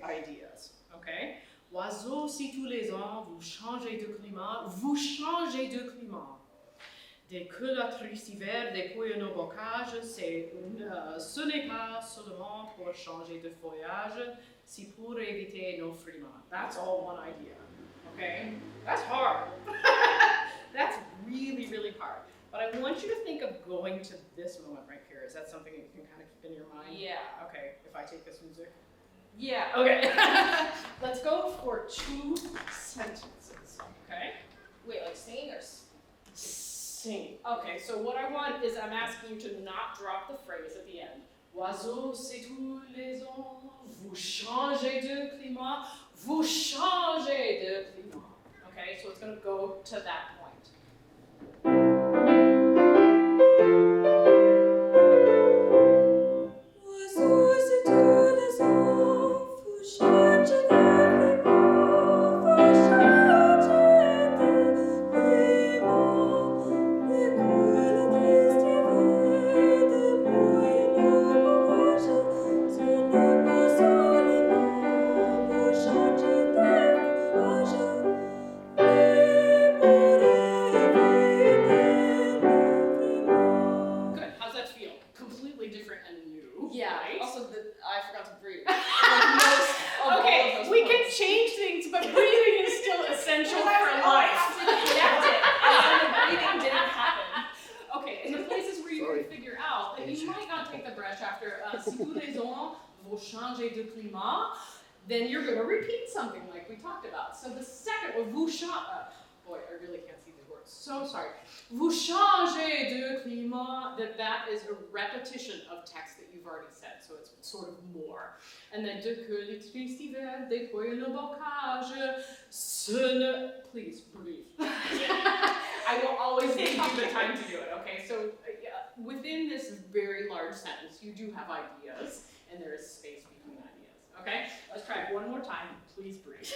ideas, okay? Oiseaux, si tous les ans vous changez de climat, vous changez de climat. Dès que la triste hiver dépouille nos bocages, ce n'est pas seulement pour changer de feuillage, c'est pour éviter nos frimas. That's all one idea, okay? That's hard. That's really, really hard. But I want you to think of going to this moment right here. Is that something that you can kind of keep in your mind? Yeah. Okay, if I take this music. Yeah. Okay. Let's go for 2 sentences, okay? Wait, like singing or Sing. Okay, so what I want is I'm asking you to not drop the phrase at the end. Oiseaux, c'est tous les ans, vous changez de climat, vous changez de climat. Okay, so it's going to go to that point. Then you're going to repeat something like we talked about. So the second one, vous changez, boy, I really can't see these words, so sorry. Vous changez de climat, that is a repetition of text that you've already said, so it's sort of more. And then, de que le triste hiver dépouille nos bocages, please breathe. I will always give you the time to do it, okay? So within this very large sentence, you do have ideas, and there is space between ideas. Okay, let's try it one more time. Please breathe.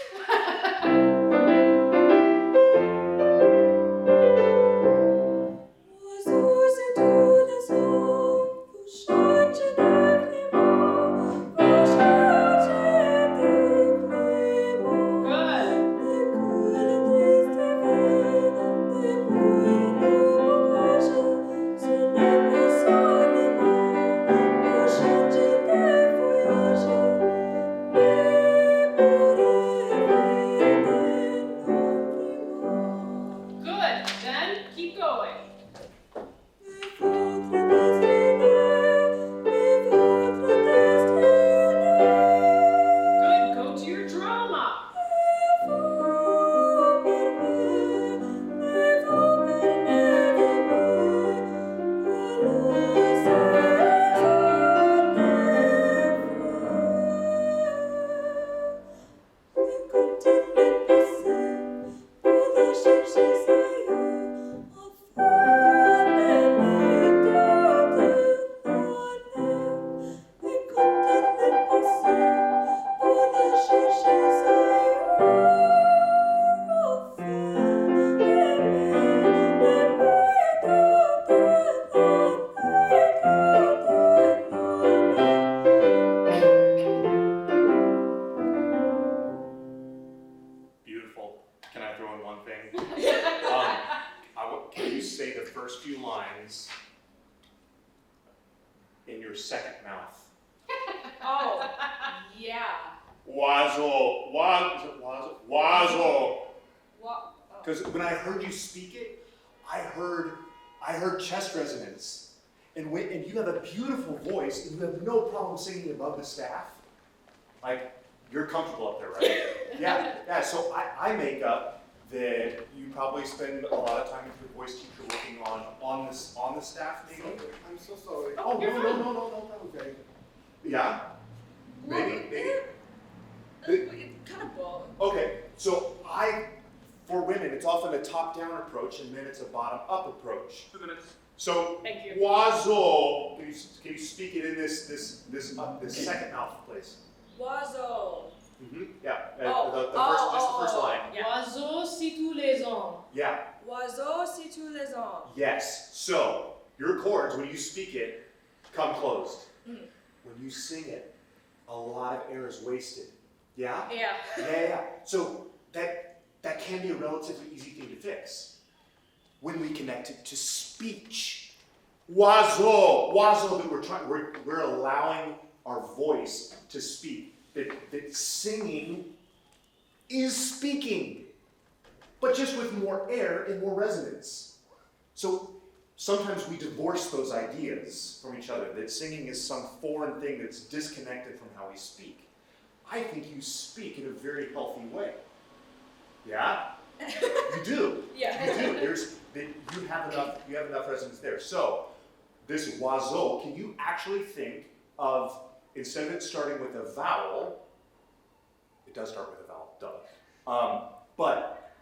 Because when I heard you speak it, I heard chest resonance. And you have a beautiful voice, and you have no problem singing above the staff. Like, you're comfortable up there, right? Yeah. So I make up that you probably spend a lot of time with your voice teacher working on the staff, maybe. I'm so sorry. Oh, no. Okay. Yeah. Maybe. Kind of both. Okay. So in, and it's often a top-down approach, and then it's a bottom-up approach. 2 minutes. So, Thank you. oiseaux, can you speak it in this second mouth, please? Oiseaux. Yeah, Oh, just the first line. Oiseaux, c'est tous les ans. Yeah, Oiseaux, c'est tous les ans. yes. So, your chords, when you speak it, come closed. Mm. When you sing it, a lot of air is wasted. Yeah? Yeah. Yeah. So, that can be a relatively easy thing to fix when we connect it to speech. Oiseaux, that we're allowing our voice to speak. That singing is speaking, but just with more air and more resonance. So sometimes we divorce those ideas from each other, that singing is some foreign thing that's disconnected from how we speak. I think you speak in a very healthy way. Yeah? You do. Yeah. You do. You have enough resonance there. So this oiseau, can you actually think of, instead of it starting with a vowel, it does start with a vowel, duh. But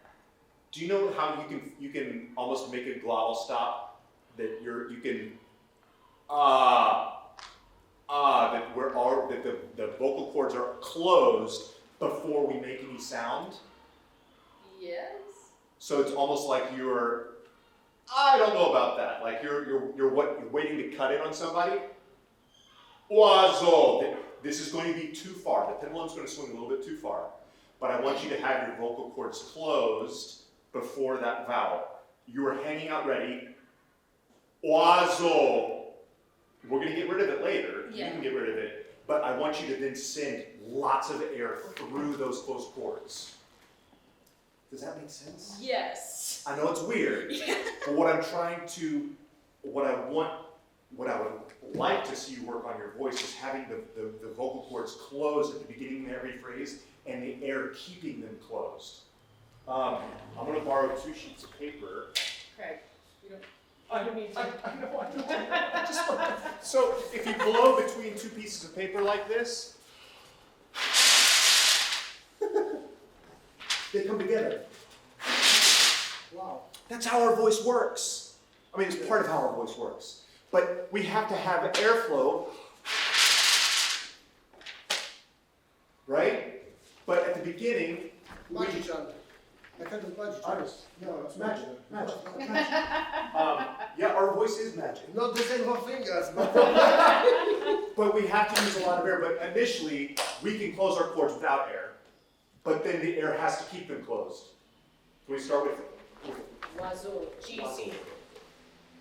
do you know how you can almost make a glottal stop? That you can that the vocal cords are closed before we make any sound. Yes. So it's almost like I don't know about that. Like you're waiting to cut in on somebody. Oiseau. This is going to be too far. The pendulum's going to swing a little bit too far. But I want you to have your vocal cords closed before that vowel. You are hanging out ready. Oiseau. We're going to get rid of it later. Yeah. You can get rid of it. But I want you to then send lots of air through those closed cords. Does that make sense? Yes. I know it's weird, but what I would like to see you work on your voice is having the vocal cords closed at the beginning of every phrase and the air keeping them closed. I'm going to borrow 2 sheets of paper. Craig, I don't need to. I know. So if you blow between 2 pieces of paper like this, they come together. Wow. That's how our voice works. I mean, it's part of how our voice works. But we have to have airflow, right? But at the beginning, Magic, John. I can't do magic. No, it's magic. Yeah, our voice is magic. Not the same for fingers, but But we have to use a lot of air. But initially, we can close our cords without air. But then the air has to keep them closed. Can we start with Oiseau, GC.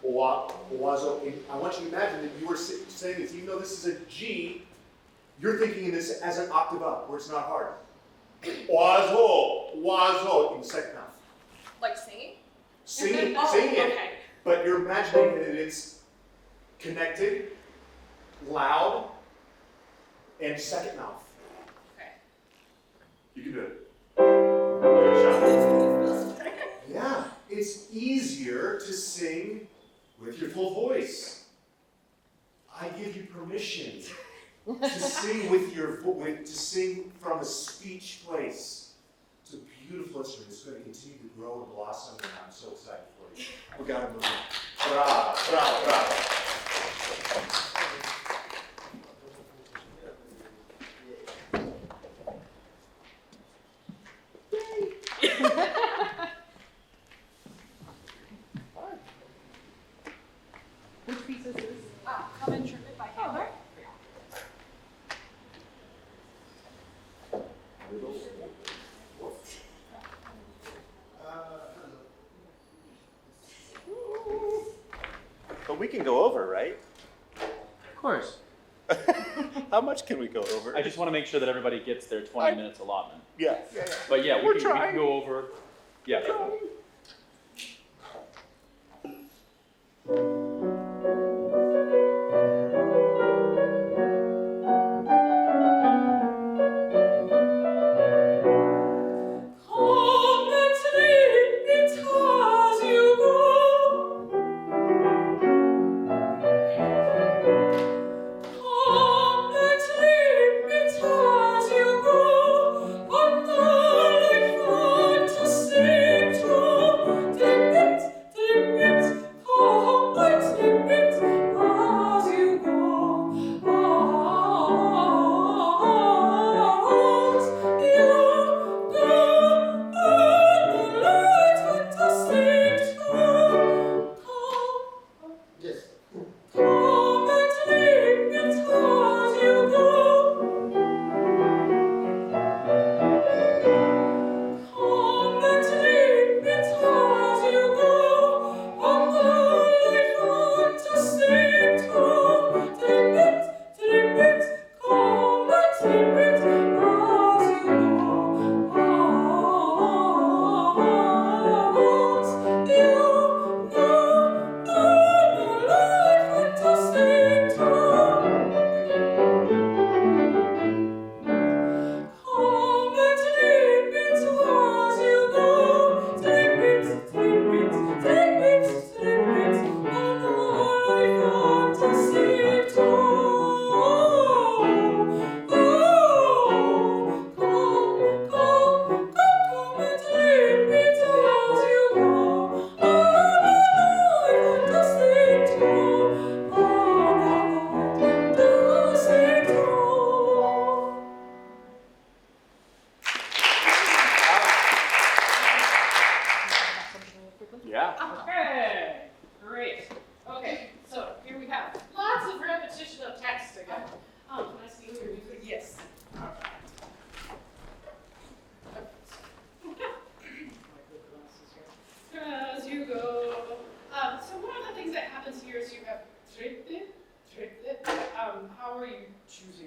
Oiseau? I want you to imagine that you were saying this, even though this is a G, you're thinking of this as an octave up, where it's not hard. Oiseau, in the second half. Like singing? Singing it, Okay. but you're imagining that it's connected, loud, and second mouth. Okay. You can do it. Good job. Yeah, it's easier to sing with your full voice. I give you permission to sing to sing from a speech place. It's a beautiful instrument. It's going to continue to grow and blossom, and I'm so excited for you. We got to move on. Bravo, bravo, bravo. Which piece is this? Come and trim it by Handel. But we can go over, right? Of course. How much can we go over? I just want to make sure that everybody gets their 20 minutes allotment. Yeah. But yeah, we can go over. Yeah. To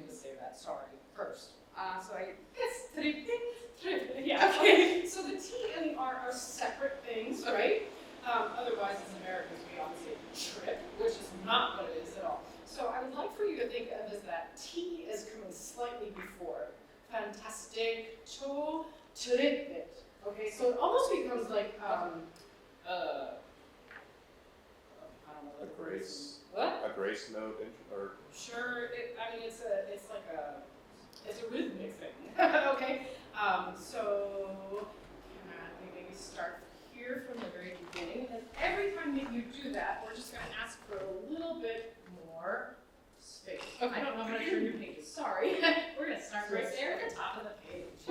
to say that, sorry, first. So it's Yeah. okay. So the T and the R are separate things, right? Otherwise, as Americans, we obviously trip, which is not what it is at all. So I would like for you to think of as that T is coming slightly before. Fantastic, to, trippet. Okay, so it almost becomes like, I don't know. A grace. What? A grace note, or Sure, I mean, it's a rhythmic thing, okay? So, can we maybe start here from the very beginning? And every time that you do that, we're just gonna ask for a little bit more space. Okay. I don't know how to turn your pages, sorry. We're gonna start right there at the top of the page.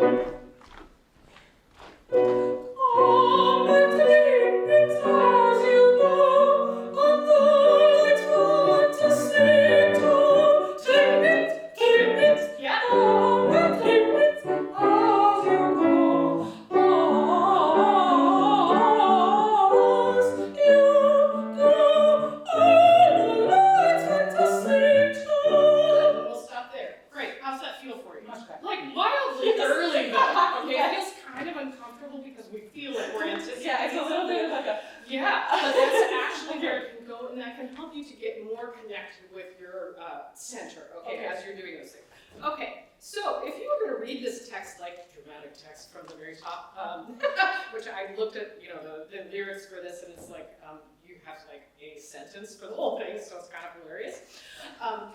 For the whole thing, so it's kind of hilarious.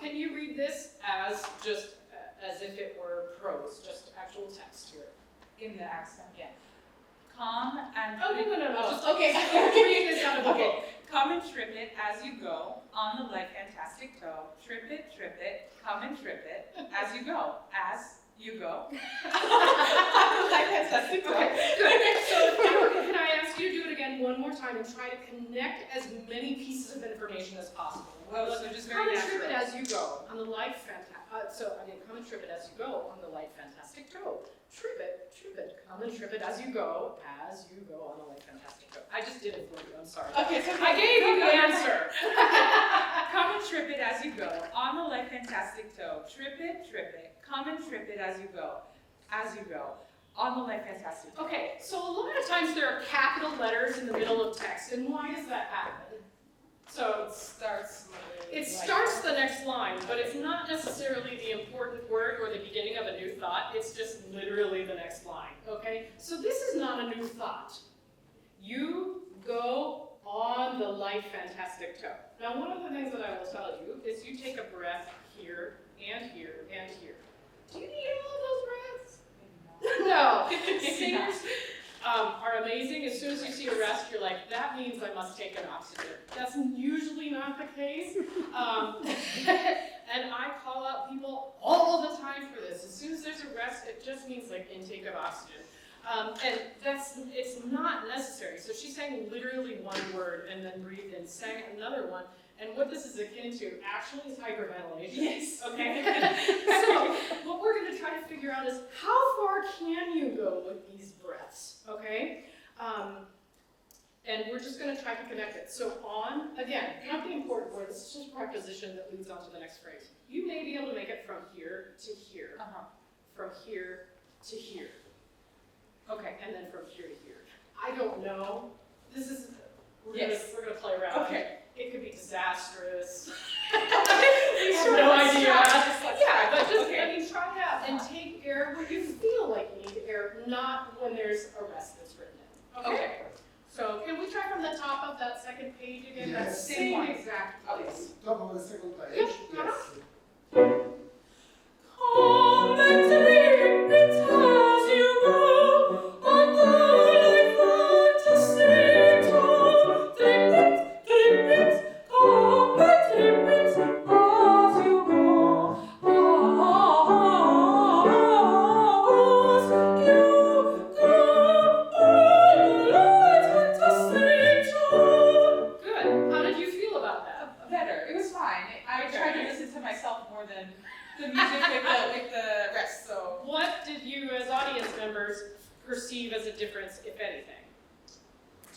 Can you read this as just as if it were prose, just actual text here? In the accent, yeah. Come and no. Just, okay, read this out of the book. Okay. Come and trip it as you go on the light fantastic toe. Trip it, come and trip it as you go. As you go. On the light fantastic toe. Okay, good. So can I ask you to do it again one more time and try to connect as many pieces of information as possible? Well, so just come very and trip it natural. as you go on the light come and trip it as you go on the light fantastic toe. Trip it, come and trip it as you go on the light fantastic toe. I just did it for you, I'm sorry. Okay, so I gave you the answer. Come and trip it as you go on the light fantastic toe. Trip it, come and trip it as you go on the light fantastic toe. Okay, so a lot of times there are capital letters in the middle of text, and why does that happen? So it starts the next line, but it's not necessarily the important word or the beginning of a new thought, it's just literally the next line, okay? So this is not a new thought. You go on the light fantastic toe. Now one of the things that I will tell you is you take a breath here, and here, and here. Do you need all of those breaths? No. Singers are amazing. As soon as you see a rest, you're like, that means I must take an oxygen. That's usually not the case. And I call out people all the time for this. As soon as there's a rest, it just means like intake of oxygen. And it's not necessary. So she's saying literally one word and then breathe in, sang another one. And what this is akin to actually is hyperventilation. Yes. Okay? So what we're going to try to figure out is how far can you go with these breaths? Okay? And we're just going to try to connect it. So on, again, not the important word, this is just preposition that leads on to the next phrase. You may be able to make it from here to here. From here to here. Okay, and then from here to here. I don't know. This is, we're gonna play around. Okay. It could be disastrous. We have no idea. Yeah, but just, I mean, try it out and take air where you feel like you need air, not when there's a rest that's written in. Okay. So can we try from the top of that second page again? Yes. That same exact place. Top of the second page. Yep. Yes. Come and trip it as you go on the light fantastic toe. Trip it, come and trip it as you go. As you go on the light fantastic toe. Good. How did you feel about that? Better. It was fine. I tried to listen to myself more than the music with the rest. So What did you, as audience members, perceive as a difference, if anything?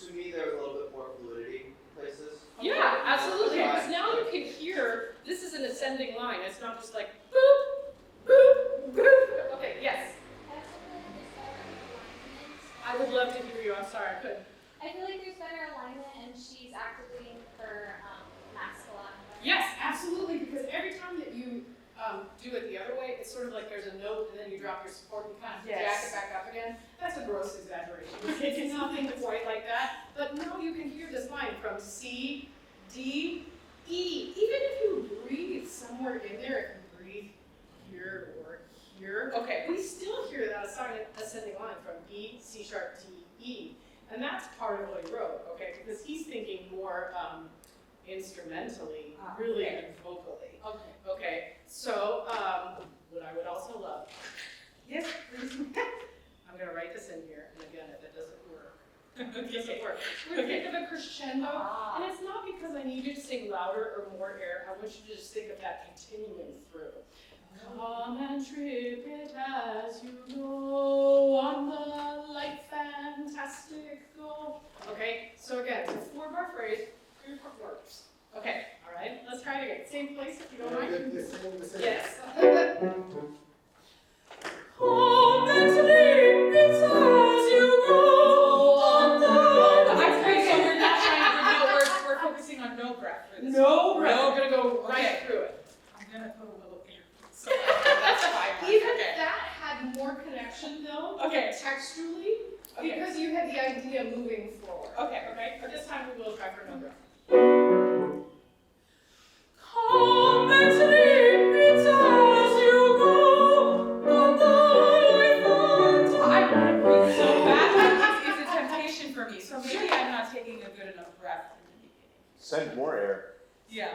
To me, there was a little bit more fluidity in places. Yeah, absolutely. Because now you can hear, this is an ascending line. It's not just like boop, sorry, I couldn't. I feel like there's better alignment, and she's activating her max a lot. Yes, absolutely, because every time that you do it the other way, it's sort of like there's a note and then you drop your support and you kind of jack it back up again. That's a gross exaggeration. It's nothing quite like that. But no, you can hear this line from C, D, E. Even if you breathe somewhere in there, if you breathe here or here, okay, we still hear that ascending line from E, C sharp, D, E. And that's part of what he wrote, okay, because he's thinking more instrumentally, really, and vocally. Okay. Okay, so what I would also love, yes, please. I'm gonna write this in here, and again, if it doesn't work, it doesn't work. We're gonna think of a crescendo, and it's not because I need you to sing louder or more air. I want you to just think of that continuing through. Come and trip it as you go on the light fantastic go. Okay, so again, it's a 4-bar phrase, 3 or 4 words. Okay, all right, let's try it again. Same place if you don't mind. Yes. Come and trip it as you go on the light fantastic So we're not trying to, we're focusing on no breath. For this No one. breath, we're gonna go right through it. I'm gonna put a little air. So that's fine. Even Okay. if that had more connection though, Okay. textually, because you had the idea moving forward. Okay. Okay, but this time we will try for no breath. Come and trip it as you go on the light fantastic. I'm breathing so bad. It's a temptation for me. So maybe I'm not taking a good enough breath in the beginning. Send more air Yeah.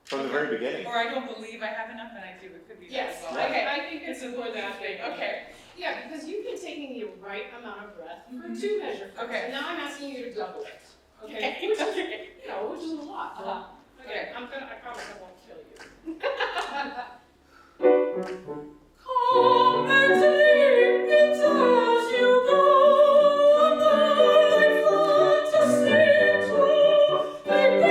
from the very beginning. Or I don't believe I have enough and I do. It could be Yes, that as well. okay, I think it's a more that thing. thing. Okay. Yeah, because you've been taking the right amount of breath for 2 measure phrases. Okay. And now I'm asking you to double it. Okay, Okay. which is, you know, which is a lot. Uh-huh. Okay, I promise I won't kill you. Come and trip it as you go on the light fantastic go. Trip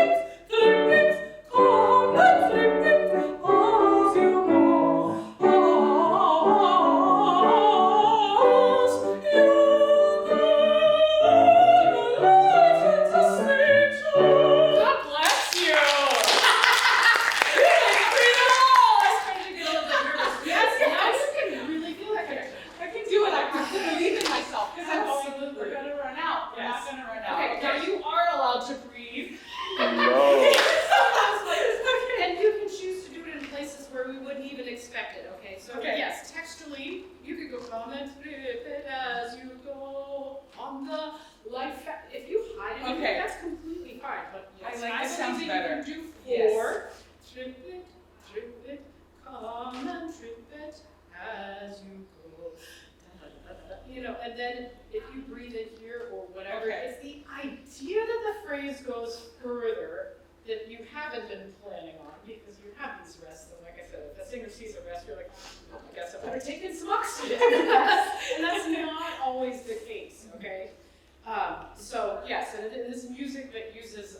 it, come and trip it as you go. As you go. God bless you. Yes, now you can really feel that connection. I can do it. I have to believe in myself because we're going to run out. We're not going to run out. Okay, now you are allowed to breathe. No. And you can choose to do it in places where we wouldn't even expect it, okay? So Okay. yes, textually, you could go come and trip it as you go on the light if you hide it, Okay. that's completely fine. But yes, I like this believe sounds that better. You can do Yes. 4, trip it, come and trip it as you go. You know, and then if you breathe in here or whatever, Okay. it's the idea that the phrase goes further that you haven't been planning on because you have these rests. And like I said, if a singer sees a rest, you're like, oh, I guess I better take in some oxygen. And that's not always the case, okay? So yes, and in this music that uses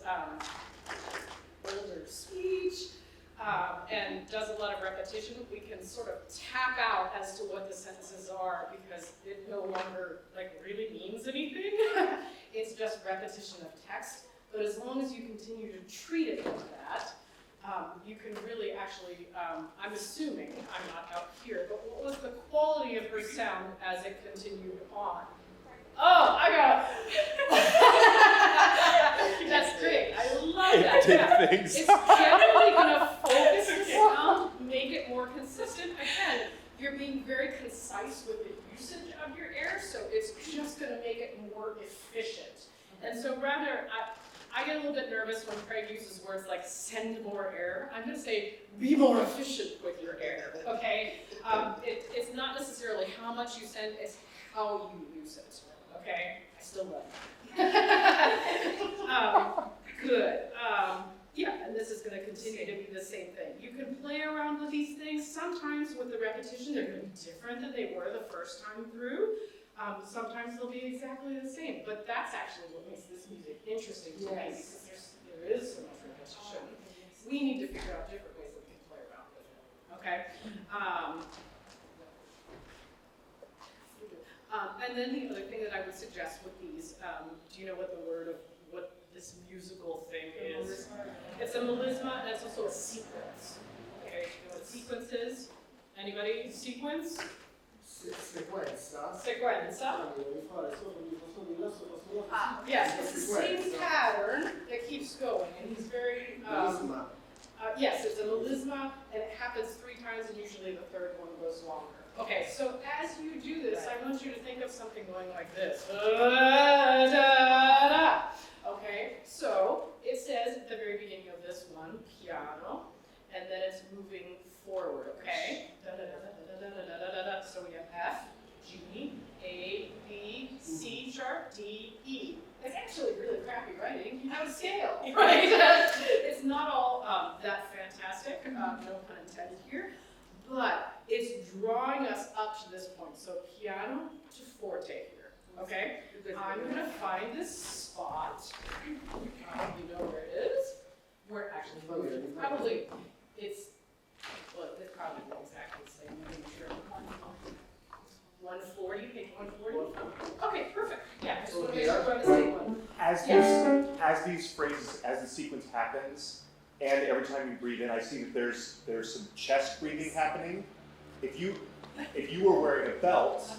older speech, and does a lot of repetition, we can sort of tap out as to what the sentences are because it no longer like really means anything. It's just repetition of text. But as long as you continue to treat it like that, you can really actually, I'm assuming, I'm not out here, but what was the quality of her sound as it continued on? Oh, I got it. That's great. I love that. Yeah. Things. It's generally going to focus the sound, make it more consistent. Again, you're being very concise with the usage of your air, so it's just going to make it more efficient. And so rather, I get a little bit nervous when Craig uses words like send more air. I'm going to say be more efficient with your air, okay? It's not necessarily how much you send, it's how you use it, okay? I still love it. Good. Yeah, and this is going to continue to be the same thing. You can play around with these things. Sometimes with the repetition, they're going to be different than they were the first time through. Sometimes they'll be exactly the same, but that's actually what makes this music interesting to me, because there is so much repetition. We need to figure out different ways that we can play around with it, okay? And then the other thing that I would suggest with these, do you know what the word of what this musical thing is? It's a melisma and it's also a sequence. Okay, do you know what sequence is? Anybody? Sequence? Sequenza. Sequenza. Yes, it's the same pattern that keeps going, and he's very. Melisma. Yes, it's a melisma, and it happens 3 times, and usually the third one goes longer. Okay, so as you do this, I want you to think of something going like this. Okay, so it says at the very beginning of this one, piano, and then it's moving forward, okay? So we have F, G, A, B, C sharp, D, E. It's actually really crappy writing. You have a scale, right? It's not all that fantastic, no pun intended here, but it's drawing us up to this point. So piano to forte here, okay? I'm gonna find this spot. You know where it is. Where actually, probably, it's probably exactly the same. I'm not sure. 140, page 140. Okay, perfect. Yeah, I just want to make sure we're on the same one. As these phrases, as the sequence happens, and every time you breathe in, I see that there's some chest breathing happening. If you were wearing a belt,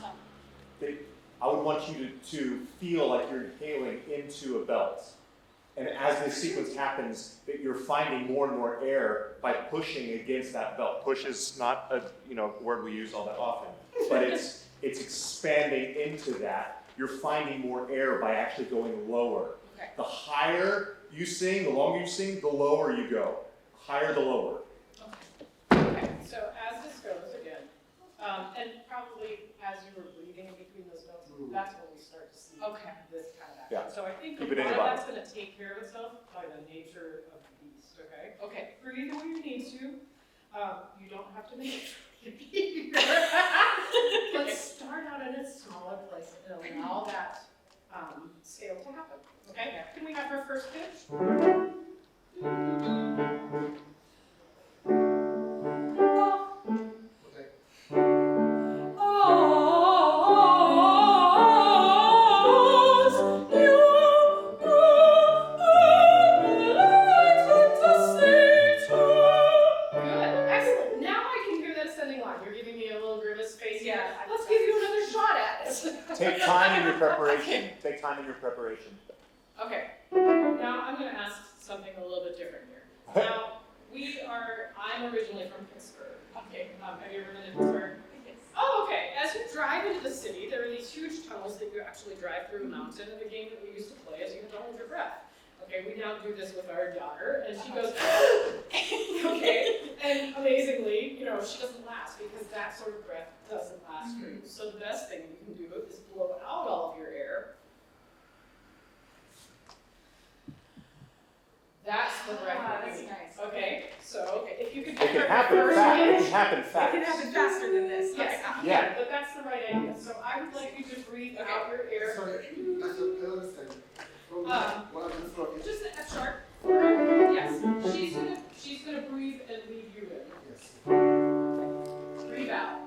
I would want you to feel like you're inhaling into a belt. And as this sequence happens, that you're finding more and more air by pushing against that belt. Push is not a word we use all that often, but it's expanding into that. You're finding more air by actually going lower. Okay. The higher you sing, the longer you sing, the lower you go. The higher, the lower. Okay, so as this goes again, and probably as you were breathing in between those notes, that's when we start to see this kind of action. Yeah. So I think Keep a it in lot your of body. that's going to take care of itself by the nature of the beast, okay? Okay, breathe when you need to. You don't have to make it bigger. Let's start out in a smaller place and allow that scale to happen, okay? Can we have our first pitch? Take time in your preparation. Take time in your preparation. Okay, now I'm going to ask something a little bit different here. Now, I'm originally from Pittsburgh. Okay, have you ever been to Pittsburgh? Yes. Oh, okay. As you drive into the city, there are these huge tunnels that you actually drive through a mountain, and the game that we used to play is you have to hold your breath. Okay, we now do this with our daughter, and she goes, okay, and amazingly, she doesn't last because that sort of breath doesn't last for you. So the best thing you can do is blow out all of your air. That's the breath that you need. Nice. Okay, so if you could It get can her happen first fast. It pitch. can happen fast. It can happen faster than this. Yes, Yeah. but that's the right idea. So I would like you to breathe out your air. Sorry, I don't understand. What happens for it? Just a F sharp. Yes. She's gonna breathe and lead you in. Yes. Breathe out.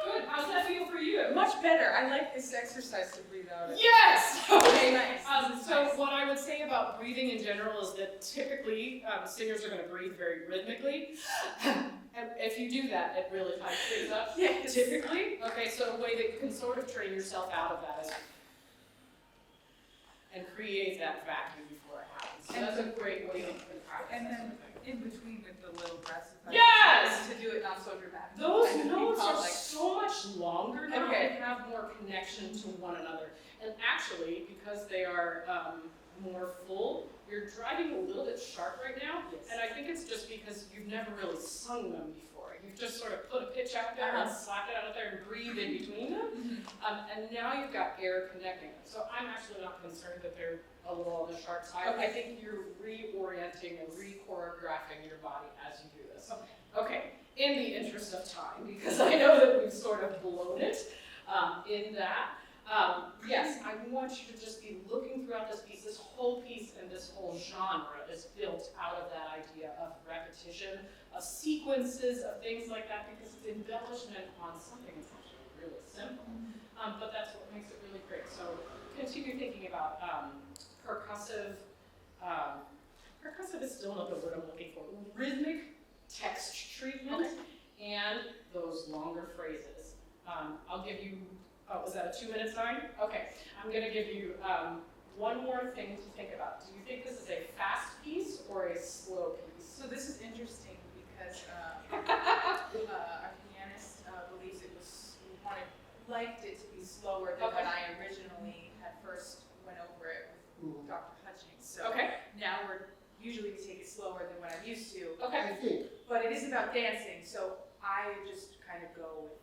Good. How's that feel for you? Much better. I like this exercise to breathe out. Yes! Okay, nice. So what I would say about breathing in general is that typically singers are going to breathe very rhythmically. And if you do that, it really hypes things up. Yes. Typically. Okay, so a way that you can sort of train yourself out of that is and create that vacuum before it happens. So that's a great way to practice. And that then sort of thing. in between with the little breaths. Yes! To do it not so dramatic. Those Kind of notes are bucolic. so much longer now Okay. and have more connection to one another. And actually, because they are more full, you're driving a little bit sharp right now. Yes. And I think it's just because you've never really sung them before. You've just sort of put a pitch out there and slap it out there and breathe in between them. And now you've got air connecting them. So I'm actually not concerned that they're a little on the sharp side. Okay. I think you're reorienting and re-choreographing your body as you do this. Okay, in the interest of time, because I know that we've sort of blown it in that, Yes, I want you to just be looking throughout this piece. This whole piece and this whole genre is built out of that idea of repetition, of sequences, of things like that, because it's embellishment on something that's actually really simple. But that's what makes it really great. So continue thinking about percussive. Percussive is still not the word I'm looking for. Rhythmic text treatment and those longer phrases. I'll give you. Oh, was that a 2-minute sign? Okay, I'm going to give you one more thing to think about. Do you think this is a fast piece or a slow piece? So this is interesting because our pianist believes liked it to be slower than what I originally had first went over it with Dr. Hutchings. So now usually we take it slower than what I'm used to. I think. But it is about dancing, so I just kind of go with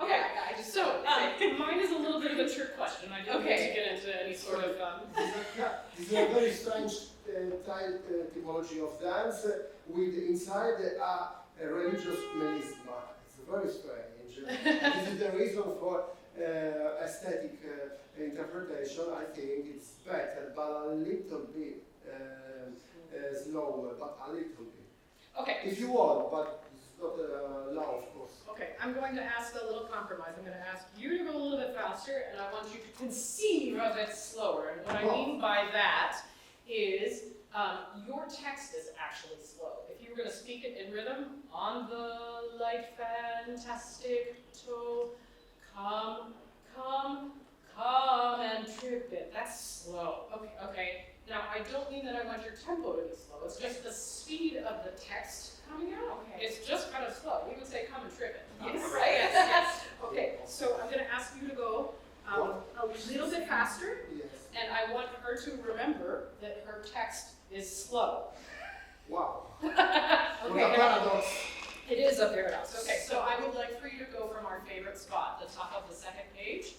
I just mine is a little bit of a trick question. I don't need to get into any sort of. This is a very strange typology of dance with inside a religious melisma. It's very strange. This is the reason for aesthetic interpretation. I think it's better, but a little bit slower, but a little bit. Okay. If you want, but it's not allowed, of course. Okay, I'm going to ask a little compromise. I'm going to ask you to go a little bit faster, and I want you to conceive of it slower. And what I mean by that is your text is actually slow. If you were going to speak it in rhythm, on the light fantastic toe, come, and trip it. That's slow. Okay. Now, I don't mean that I want your tempo to be slow. It's just the speed of the text coming out. It's just kind of slow. We would say come and trip it. Yes. Right? Yes. Okay, so I'm going to ask you to go a little bit faster. Yes. And I want her to remember that her text is slow. Wow. Okay. Paradox. It is a paradox. Okay, so I would like for you to go from our favorite spot, the top of the second page.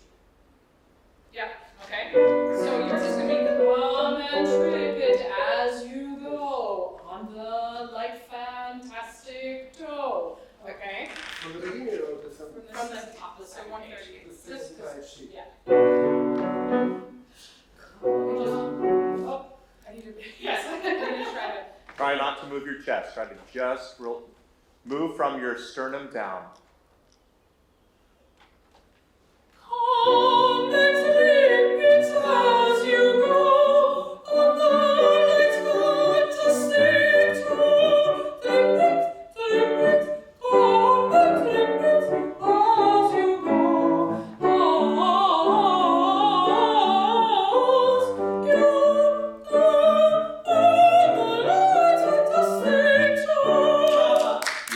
Yeah, okay. So yours is going to be come and trip it as you go on the light fantastic toe. Okay? From the beginning or the From the top of the second page. the second sheet. Yeah. I need to. Yes, I need to try to. Try not to move your chest. Try to just move from your sternum down. Come and trip it as you go on the light fantastic toe. Trip it, come and trip it as you go.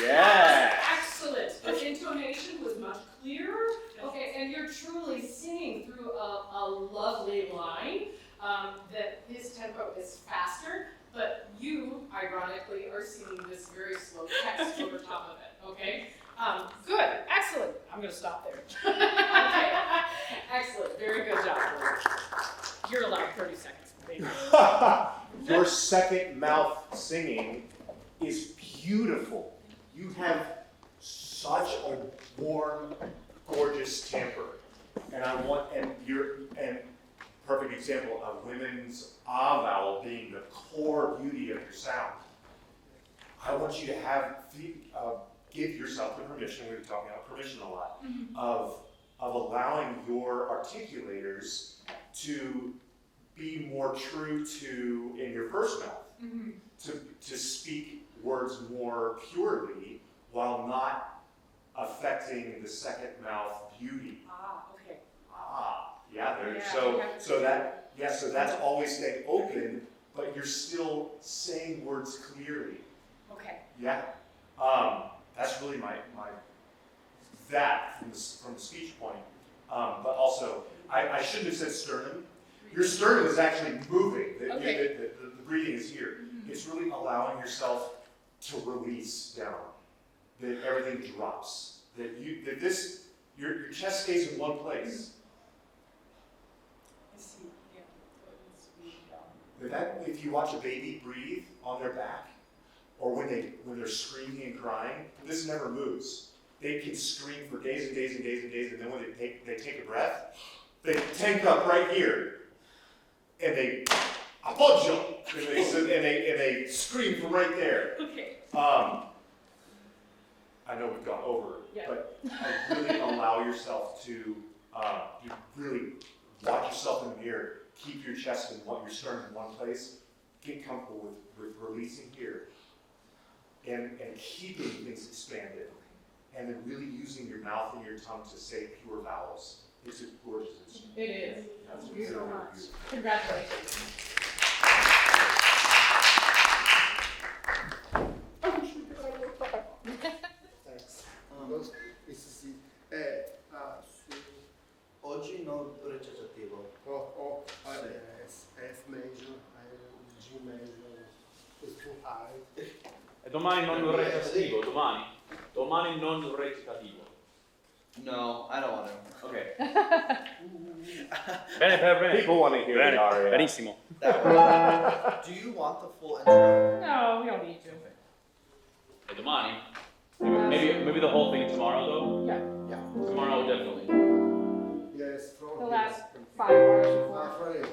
Yeah. Excellent. The intonation was much clearer. Okay, and you're truly singing through a lovely line. That his tempo is faster, but you, ironically, are singing this very slow text over top of it. Okay. Good. Excellent. I'm going to stop there. Okay. Excellent. Very good job. You're allowed 30 seconds. Baby. Your second mouth singing is beautiful. You have such a warm, gorgeous timbre, and perfect example of women's ah vowel being the core beauty of your sound. I want you to give yourself the permission. We've been talking about permission a lot of allowing your articulators to be more true to in your first mouth, to speak words more purely while not affecting the second mouth beauty. Okay. So that's always staying open, but you're still saying words clearly. Okay. Yeah. That's really my from the speech point. But also, I shouldn't have said sternum. Your sternum is actually moving. The breathing is here. It's really allowing yourself to release down. That everything drops. Your chest stays in one place. I see. If you watch a baby breathe on their back, or when they're screaming and crying, this never moves. they can scream for days and days and days and days, and then when they take a breath, they tank up right here, and they appoggio, and they scream from right there. Okay. I know we've gone over, Yeah. but really allow yourself to you really watch yourself in the mirror. Keep your chest and your sternum in one place. Get comfortable with releasing here, and keeping things expanded, and then really using your mouth and your tongue to say pure vowels. It's a gorgeous instrument. It is. That's Thank you so really much. beautiful. Congratulations. Thanks. This is it. Oggi non recitativo. F major, G major, it's too high. E domani non recitativo, domani? Domani non recitativo. No, I don't want to. Ok. Bene. People want to hear the aria. Benissimo. Do you want the full intro? No, we don't need to. E domani? Maybe the whole thing tomorrow, though? Yeah. Tomorrow, definitely. Yes, from The last 5 hours before. Friday.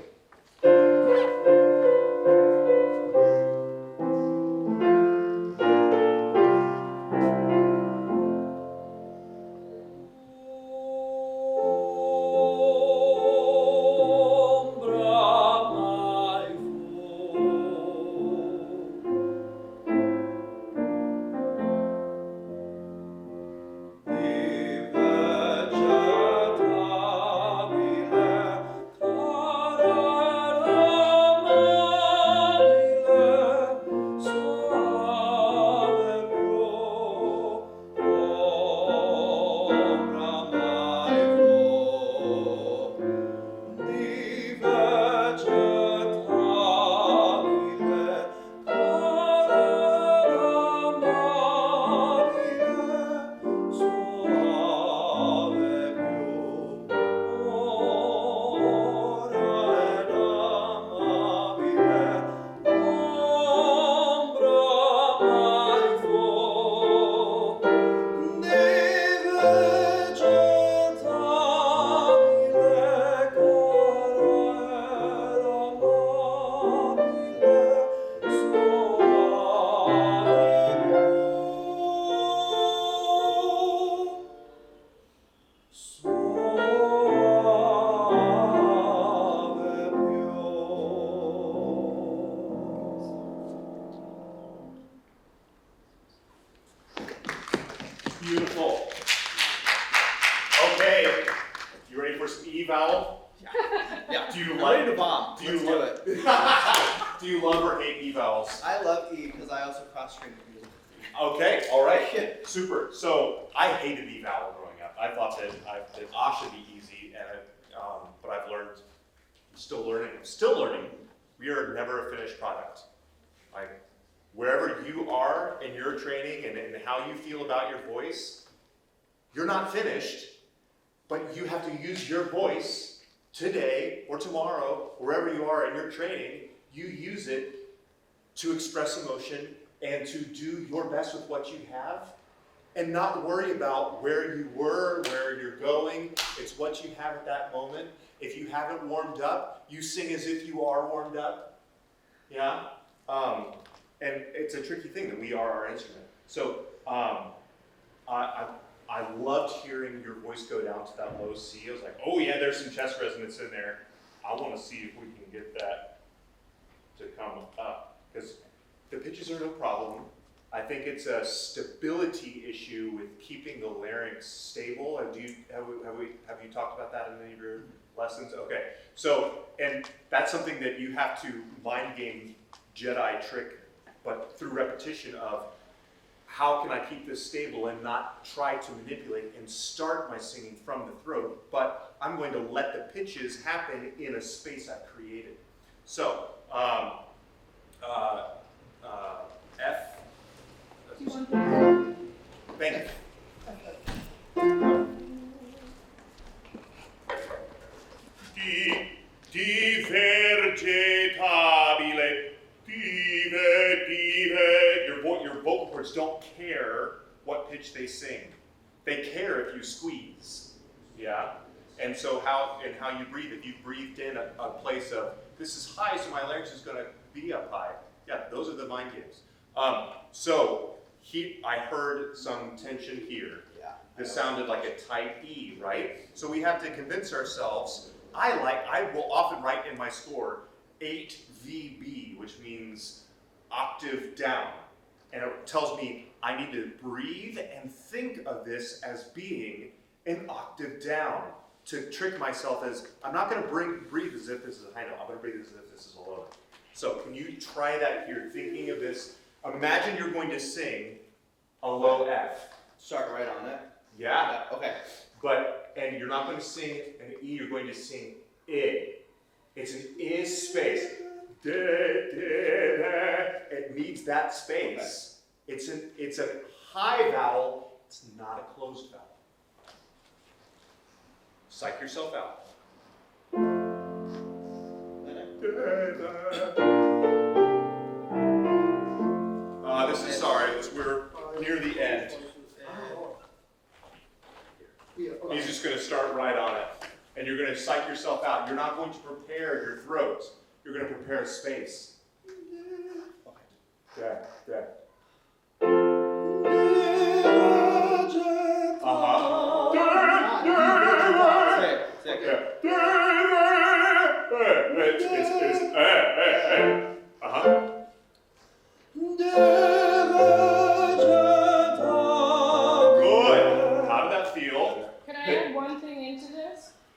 Beautiful. Okay, you ready for some E vowel? Yeah. Do you I'm like ready to bomb? Do you Let's do love it. Do you love or hate E vowels? I love E because I also cross-trained with music. Okay, all right, super. So I hated E vowel growing up. I thought that Ah should be easy, and but I've learned. I'm still learning. We are never a finished product. Like wherever you are in your training and how you feel about your voice, you're not finished, but you have to use your voice today or tomorrow, wherever you are in your training. You use it to express emotion and to do your best with what you have, and not worry about where you were, where you're going. It's what you have at that moment. If you haven't warmed up, you sing as if you are warmed up. Yeah? And it's a tricky thing that we are our instrument. So I loved hearing your voice go down to that low C. I was like, oh yeah, there's some chest resonance in there. I want to see if we can get that to come up. Because the pitches are no problem. I think it's a stability issue with keeping the larynx stable. Have you talked about that in any of your lessons? Okay, so, and that's something that you have to mind game Jedi trick, but through repetition of how can I keep this stable and not try to manipulate and start my singing from the throat, but I'm going to let the pitches happen in a space I've created. So, F. Thank you. Divergetabile. Your vocal cords don't care what pitch they sing. ease. Yeah? And so how you breathe, if you breathed in a place of, this is high, so my larynx is going to be up high. Yeah, those are the mind games. I heard some tension here. Yeah. This sounded like a tight E, right? So we have to convince ourselves. I will often write in my score 8 VB, which means octave down. And it tells me I need to breathe and think of this as being an octave down. To trick myself as, I'm not going to breathe as if this is a high note, I'm going to breathe as if this is a low note. So can you try that here, thinking of this? Imagine you're going to sing a low F. Start right on it. Yeah. Okay. And you're not going to sing an E, you're going to sing I. It's an I space. It needs that space. Okay. It's a high vowel, it's not a closed vowel. Psych yourself out. We're near the end. He's just going to start right on it. And you're going to psych yourself out. You're not going to prepare your throat. You're going to prepare a space. Okay.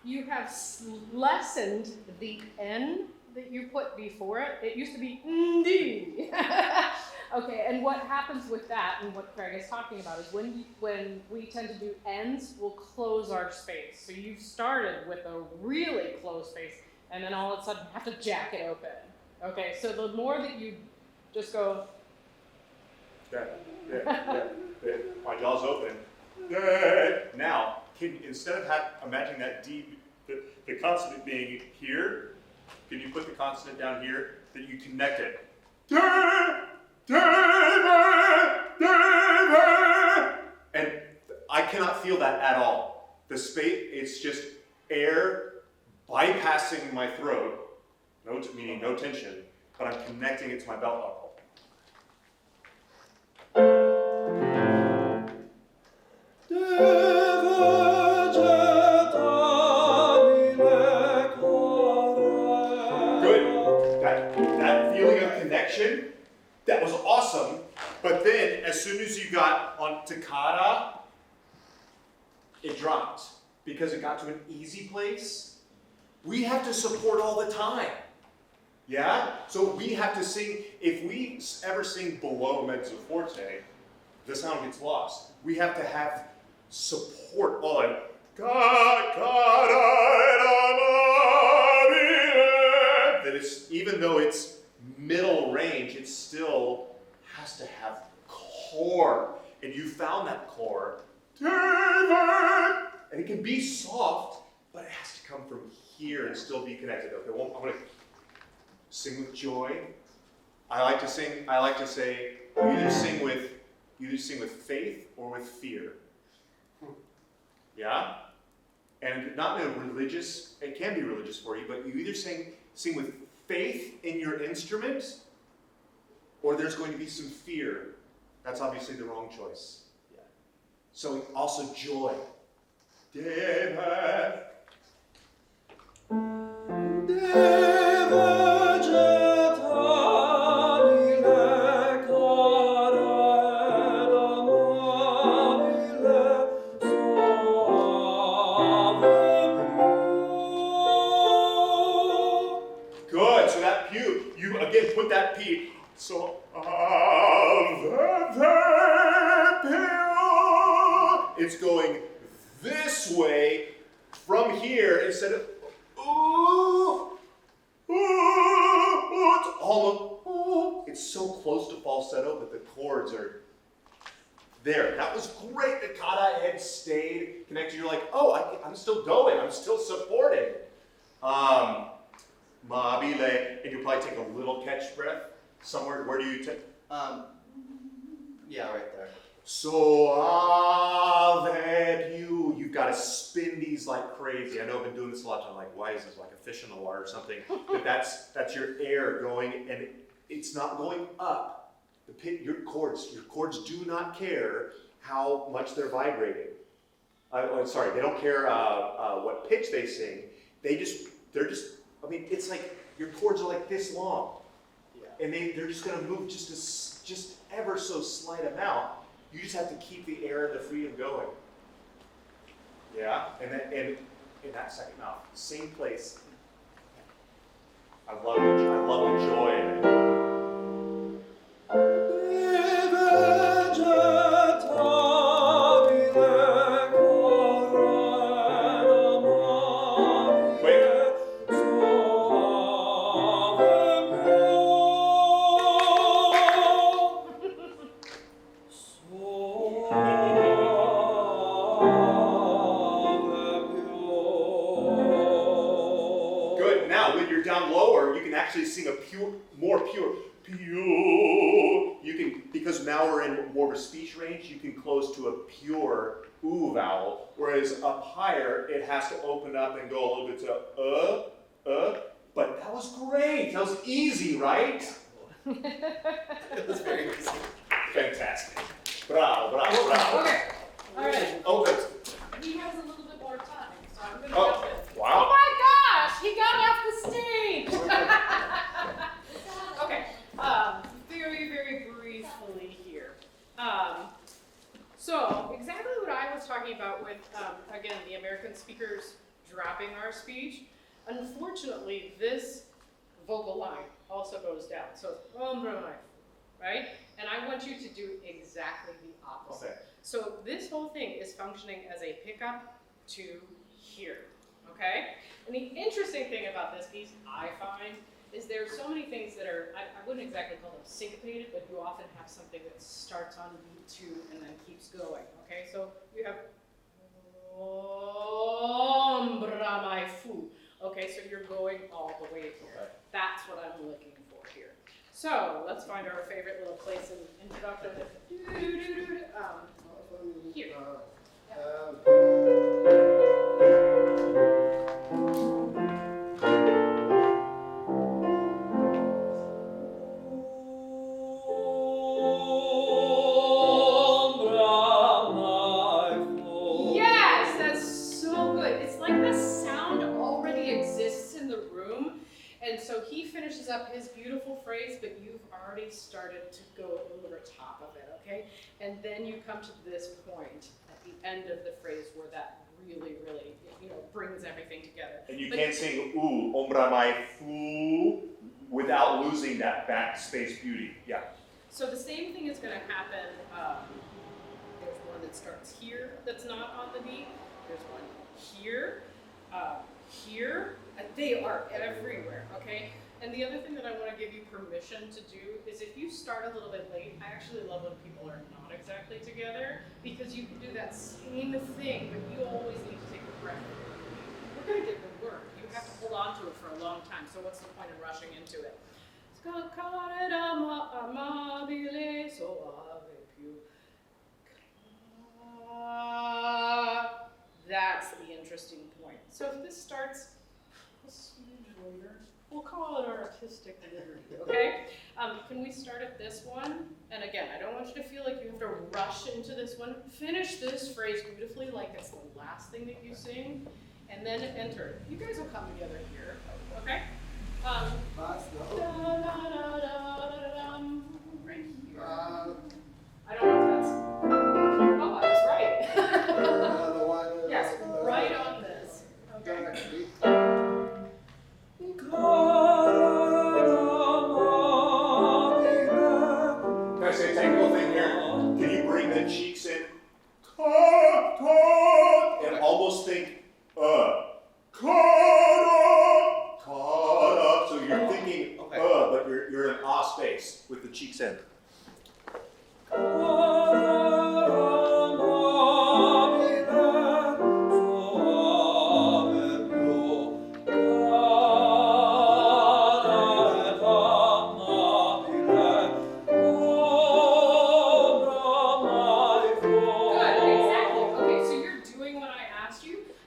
You have lessened the N that you put before it. It used to be D. Okay, and what happens with that, and what Craig is talking about, is when we tend to do N's, we'll close our space. So you've started with a really closed space, and then all of a sudden you have to jack it open. Okay, so the more that you just go... Yeah. My jaw's open. Now, instead of imagining that D, the consonant being here, can you put the consonant down here, that you connect it? And I cannot feel that at all. The space, it's just air bypassing my throat, meaning no tension, but I'm connecting it to my belt buckle. That was awesome, but then as soon as you got on toccata, it dropped because it got to an easy place. We have to support all the time. Yeah? So we have to sing, if we ever sing below mezzo forte, the sound gets lost. We have to have support all that. That it's, even though it's middle range, it still has to have core. And you found that core. And it can be soft, but it has to come from here and still be connected. Okay, well, I'm going to sing with joy. I like to say, you either sing with faith or with fear. Yeah? And not in a religious, it can be religious for you, but you either sing with faith in your instrument, or there's going to be some fear. That's obviously the wrong choice. Yeah. So also joy. Good. So that you again put that P. So it's going this way from here instead of it's almost it's so close to falsetto, but the chords are there. That was great. The kata head stayed connected. You're like, oh, I'm still going. I'm still supporting. Mobile, and you'll probably take a little catch breath somewhere. Where do you take? Yeah, right there. So Ave più. You've got to spin these like crazy. I know I've been doing this a lot. I'm like, why is this like a fish in the water or something? But that's your air going, and it's not going up. Your chords do not care how much they're vibrating. Sorry, they don't care what pitch they sing. They're just. I mean, it's like your chords are like this long, and they're just going to move just ever so slight amount. You just have to keep the air and the freedom going. Yeah, and in that second mouth, same place. I love the joy in it. Sing a more pure. You can, because now we're in more of a speech range, you can close to a pure oo vowel, whereas up higher, it has to open up and go a little bit to but that was great. That was easy, right? It was very easy. Fantastic. Bravo. Okay, all right. Oh, good. He has a little bit more time, so I'm going to Oh, jump in. wow. Oh my gosh, he got off the stage! Okay, very, very briefly here. So, exactly what I was talking about with, again, the American speakers dropping our speech. Unfortunately, this vocal line also goes down. So it's Ombra, right? And I want you to do exactly the opposite. Okay. So this whole thing is functioning as a pickup to here, okay? And the interesting thing about this piece, I find, is there are so many things that are, I wouldn't exactly call them syncopated, but you often have something that starts on beat 2 and then keeps going, okay? So you have Ombra my fu. Okay, so you're going all the way here. Okay. That's what I'm looking for here. So let's find our favorite little place in introduction. Here. Yes, that's so good. It's like the sound already exists in the room. And so he finishes up his beautiful phrase, but you've already started to go over top of it, okay? And then you come to this point at the end of the phrase where that really, brings everything together. And you can't sing ooh, ombra mai fu, without losing that backspace beauty. Yeah. So the same thing is going to happen. There's one that starts here that's not on the beat. There's one here, here. They are everywhere, okay? And the other thing that I want to give you permission to do is if you start a little bit late, I actually love when people are not exactly together because you can do that same thing, but you always need to take a breath. We're going to get the work. You have to hold on to it for a long time, so what's the point of rushing into it? That's the interesting point. So if this starts a smidge later, we'll call it our artistic liberty, okay? Can we start at this one? And again, I don't want you to feel like you have to rush into this one. Finish this phrase beautifully like it's the last thing that you sing, and then enter. You guys will come together here, okay? Right here. I don't know if that's, oh, I was right. Yes, right on this, okay? Can I say a technical thing here? Can you bring the cheeks in? And almost think, so you're thinking, but you're in ah space with the cheeks in.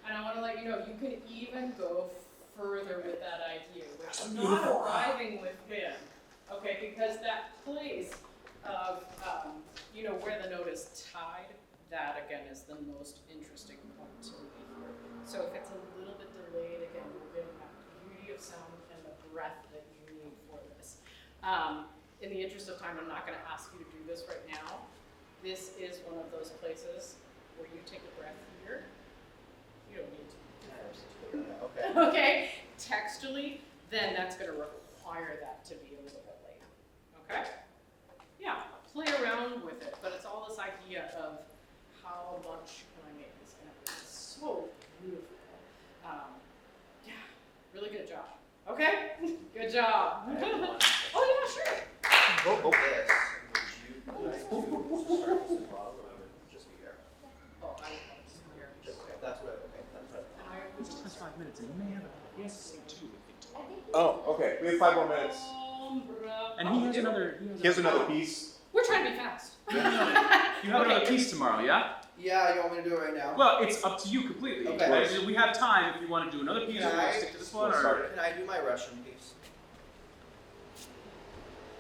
And I want to let you know, you can even go further with that idea, which I'm not arriving with him, okay? Because that place of, where the note is tied, that again is the most interesting point to me here. So if it's a little bit delayed, again, we're getting that beauty of sound and the breath that you need for this. In the interest of time, I'm not going to ask you to do this right now. This is one of those places where you take a breath here. You don't need to do first. Okay. Okay? Textually, then that's going to require that to be a little bit later. Okay? Yeah, play around with it, but it's all this idea of how much can I make this happen? It's so beautiful. Yeah, really good job. Okay? Good job. Oh, yeah, sure. Oh, yes. Oh, I here. That's what, okay, that's right. That's 5 minutes, and he may have he has to say 2 if they talk. Oh, okay. We have 5 more minutes. Ombra. And he has another. He has another piece. We're trying to be fast. You have another piece tomorrow, yeah? Yeah, you want me to do it right now? Well, it's up to you completely. Okay. Right? We have time if you want to do another piece, or you want to stick to this one, or. Can I do my Russian piece?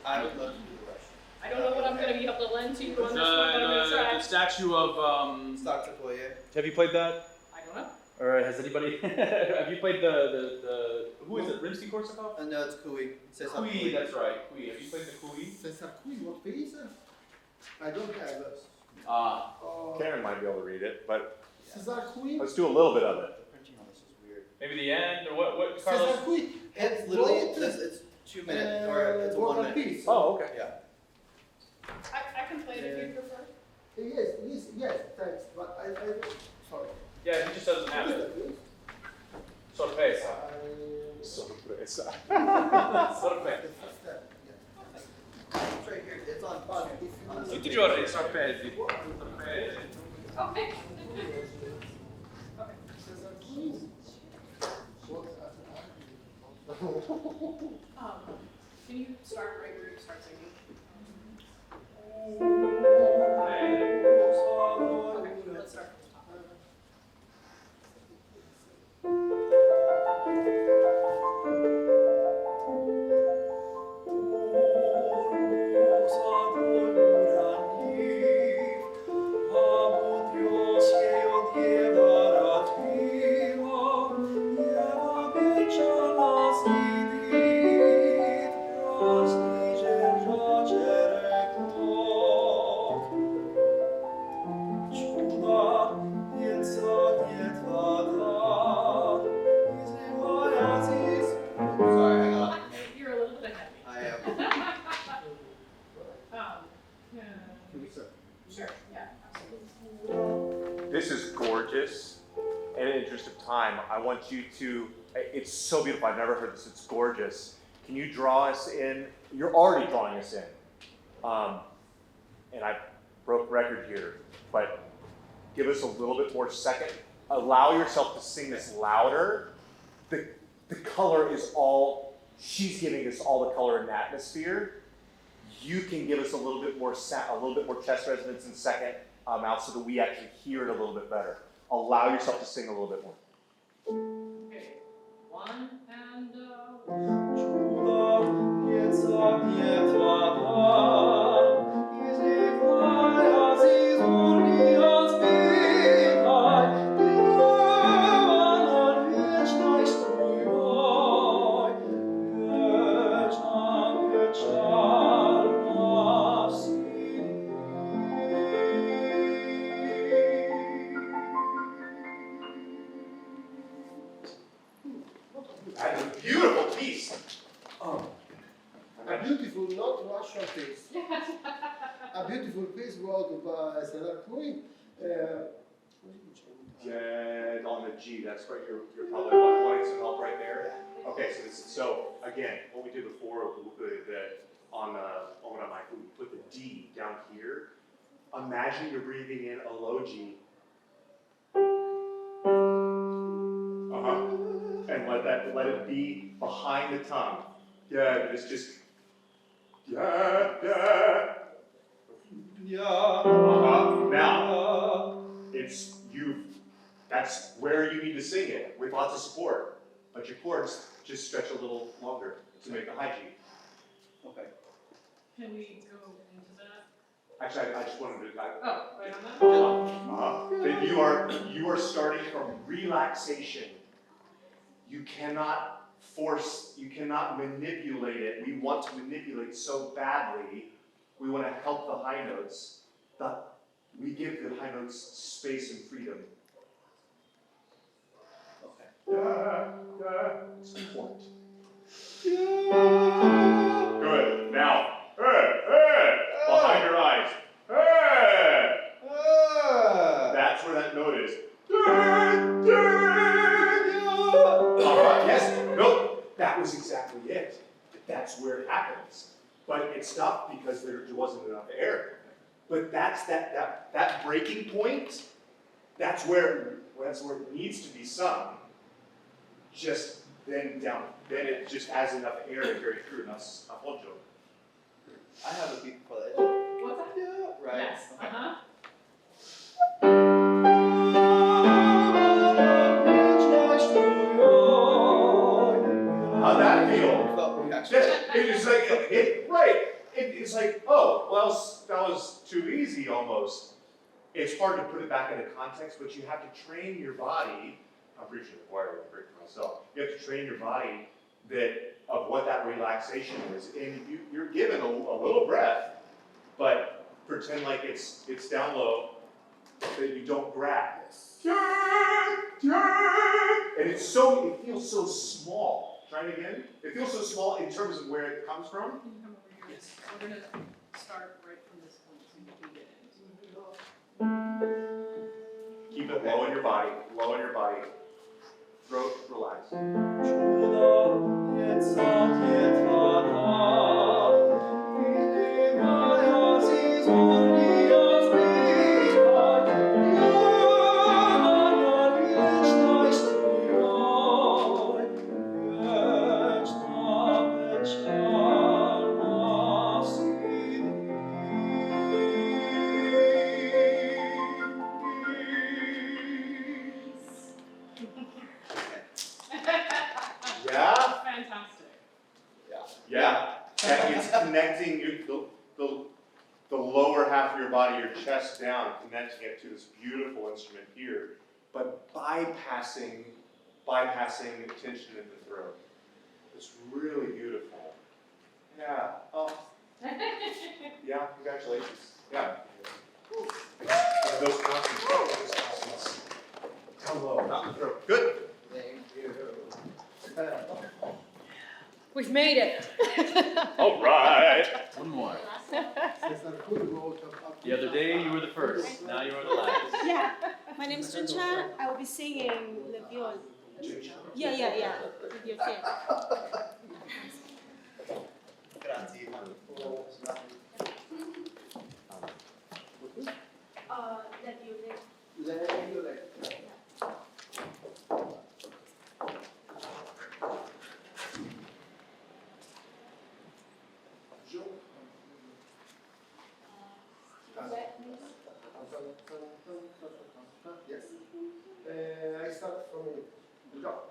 I would love to do the Russian. I don't know what I'm going to be able to lend to you on this one, but I'm going to try. The statue of. Have you played that? I don't know. Or has anybody? Have you played the who is it? Rimsky-Korsakov? No, it's Kui. Kui, that's right. Kui. Have you played the Kui? Cesar Kui, what piece? I don't have it. Karen might be able to read it, but Cesar Kui? let's do a little bit of it. The printing on this is weird. Maybe the end, or what Cesar Carlos? Kui. It's literally, it's 2 minutes, or it's a 1 minute. Piece. Oh, okay. Yeah. I can play it if you prefer. Yes, thanks. But I sorry. Yeah, he just doesn't have it. Sorpresa. Sorpresa. Sorpresa. It's right here, it's on bus. Tutti i giorni, sorpresi. Okay. Can you start right where you start singing? Okay, let's start from the top. You're a little bit ahead of me. I am. Sure, yeah, absolutely. This is gorgeous. And in the interest of time, I want you to, it's so beautiful. I've never heard this. It's gorgeous. Can you draw us in? You're already drawing us in. And I broke record here, but give us a little bit more second. Allow yourself to sing this louder. The color is all, she's giving us all the color and atmosphere. You can give us a little bit more sound, a little bit more chest resonance in second out so that we actually hear it a little bit better. Allow yourself to sing a little bit more. Okay, one and That's a beautiful piece. A beautiful, not Russian piece. A beautiful piece wrote by Cesar Kui. Dead on the G. That's right. You're probably wanting some help right there. Okay, so again, what we did before on Ombra mic, we put the D down here. Imagine you're breathing in a low G. And let it be behind the tongue. Yeah, but it's just yeah. Now it's That's where you need to sing it, with lots of support. But your chords just stretch a little longer to make the high G. Okay. Can we go into that? Actually, I just wanted to. Oh, right on that? That you are starting from relaxation. You cannot force, you cannot manipulate it. We want to manipulate so badly. We want to help the high notes. We give the high notes space and freedom. Okay. Support. Good. Now, behind your eyes. That's where that note is. Yes. No, that was exactly it. That's where it happens. But it stopped because there wasn't enough air. But that's that breaking point. That's where it needs to be sung. Just then down. Then it just has enough air to carry through. Enough appoggio. I have a beat for that. What's that? Yeah, right. Yes. Uh-huh. How'd that feel? Well, actually, It's like, right. It's like, oh, well, that was too easy almost. It's hard to put it back into context, but you have to train your body. I'm preaching to the choir, I'm preaching to myself. You have to train your body of what that relaxation is. And you're given a little breath, but pretend like it's down low, that you don't grab. And it feels so small. Try it again. It feels so small in terms of where it comes from. Can you come over here? Yes. We're going to start right from this point so you can get it. Keep it low in your body. Low in your body. Throat relax. Fantastic. Yeah. And it's connecting the lower half of your body, your chest down, connecting it to this beautiful instrument here, but bypassing tension in the throat. It's really beautiful. Yeah. Oh. Yeah. Congratulations. Yeah. And those constants. Down low, not in the throat. Good. thank you. We've made it. All right. One more. The The other day you were the first. Now you are the last. Yeah, my name is Juncha. I will be singing the viol. Yeah. The viol. Grazie. The viol. Yes. I start from the top.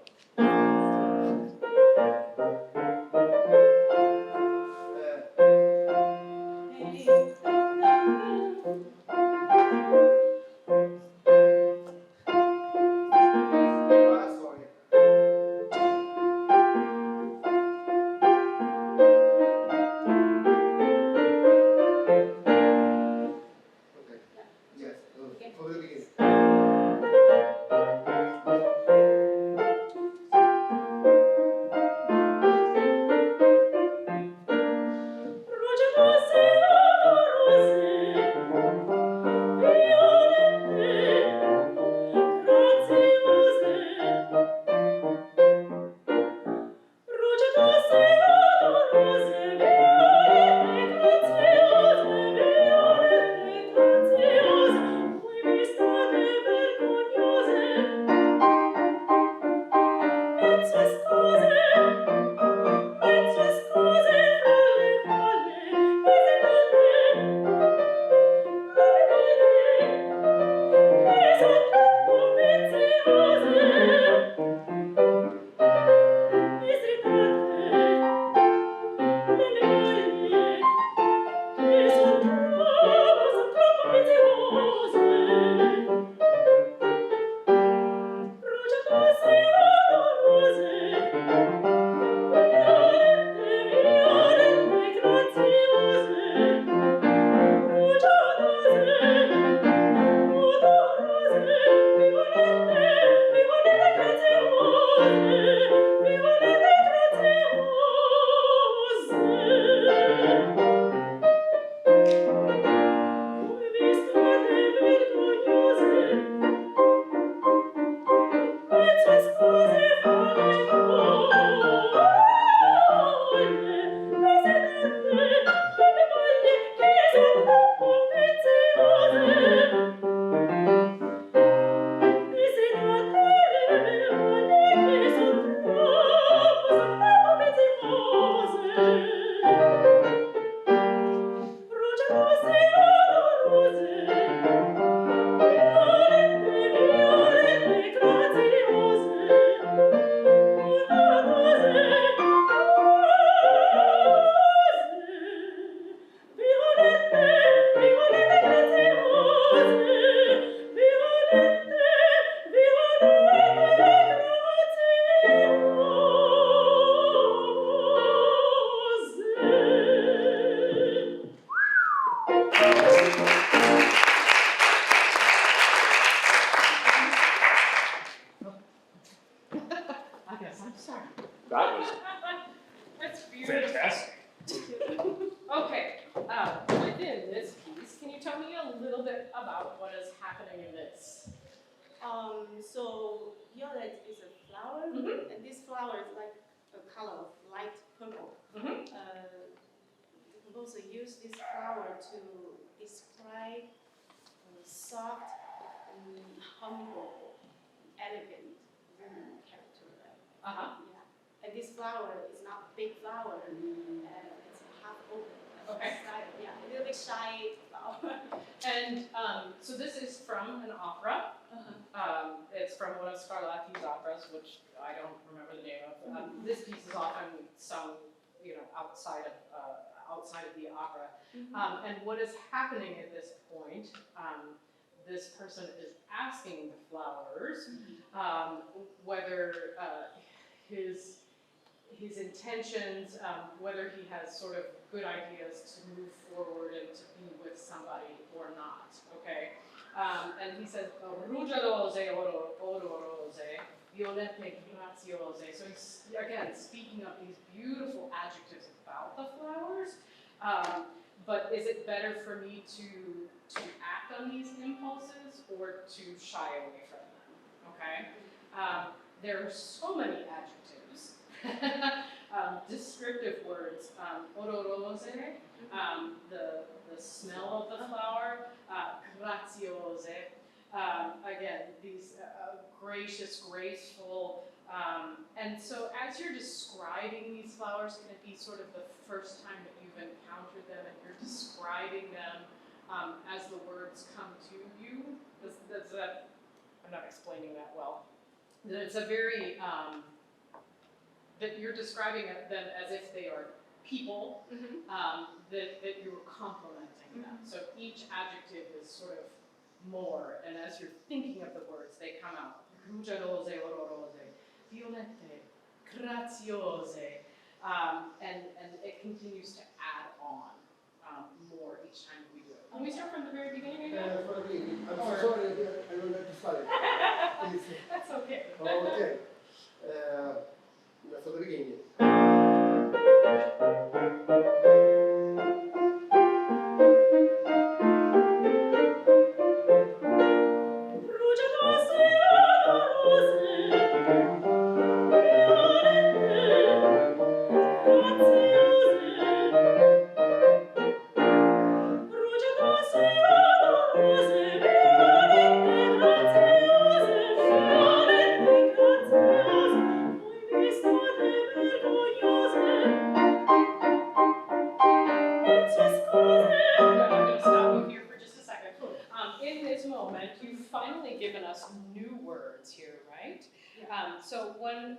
That was That's beautiful. fantastic. Okay, within this piece, can you tell me a little bit about what is happening in this? So violet is a flower, Mhm. and this flower is like a color of light purple. Mhm. The composer used this flower to describe soft, humble, elegant woman character. Uh-huh. Yeah. And this flower is not a big flower, it's half open. Okay. Yeah, a little bit shy flower. And so this is from an opera. It's from one of Scarlatti's operas, which I don't remember the name of. This piece is often sung, outside of the opera. And what is happening at this point? This person is asking the flowers whether his intentions, whether he has sort of good ideas to move forward and to be with somebody or not. Okay. And he says, "Rugia rose, oro rose, violette graziose." So he's, again, speaking of these beautiful adjectives about the flowers. But is it better for me to act on these impulses or to shy away from them? Okay? There are so many adjectives, descriptive words. Odorose, the smell of the flower. Graziose, again, these gracious, graceful. And so as you're describing these flowers, can it be sort of the first time that you've encountered them and you're describing them as the words come to you? Does that, I'm not explaining that well. It's a very, that you're describing them as if they are people, that you're complimenting them. So each adjective is sort of more, and as you're thinking of the words, they come out. Rugia rose, oro rose, violette, graziose, and it continues to add on more each time we do it. Can we start from the very beginning again? For the beginning. I'm so sorry, I don't have to study. Please. That's okay. Okay. For the beginning. In this moment, you've finally given us new words here, right? So when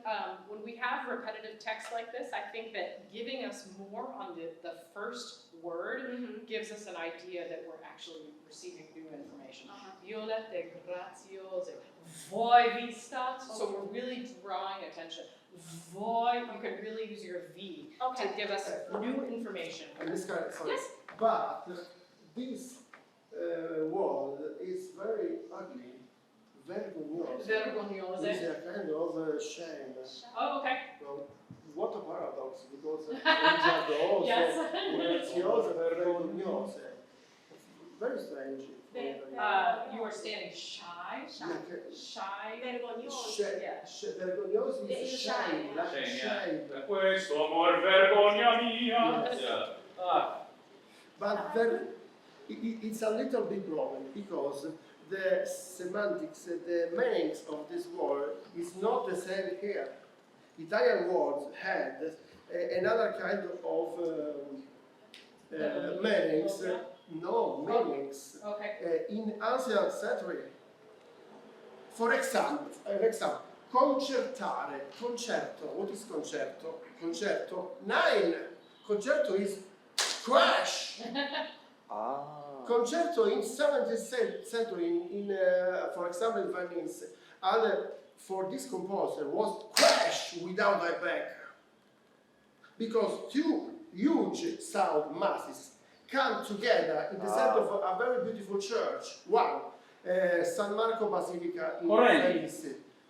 we have repetitive text like this, I think that giving us more on the first word gives us an idea that we're actually receiving new information. Violette, graziose, voi vi stat. So we're really drawing attention. Voi, you can really use your V to give us new information. And this kind of, sorry. Yes. But this word is very ugly. Vergognoso. Vergognoso. It's a kind of shame. Oh, okay. Well, what a paradox, because Giardose, Yes. Grazioso, Vergognose. Very strange. You are standing shy. Shy. Vergognoso. Vergognoso is shame, like shame. Questo amor vergogna mia. Yes. Yeah. But it's a little bit problem, because the semantics, the meanings of this word is not the same here. Italian words had another kind of meanings. No meanings. Okay. In ancient century. For example, concertare, concerto. What is concerto? Concerto. 9. Concerto is crash. Concerto in 17th century, for example, in Venice, and for this composer was crash without a back, because two huge sound masses come together in the center of a very beautiful church. One, San Marco Basilica in Venice.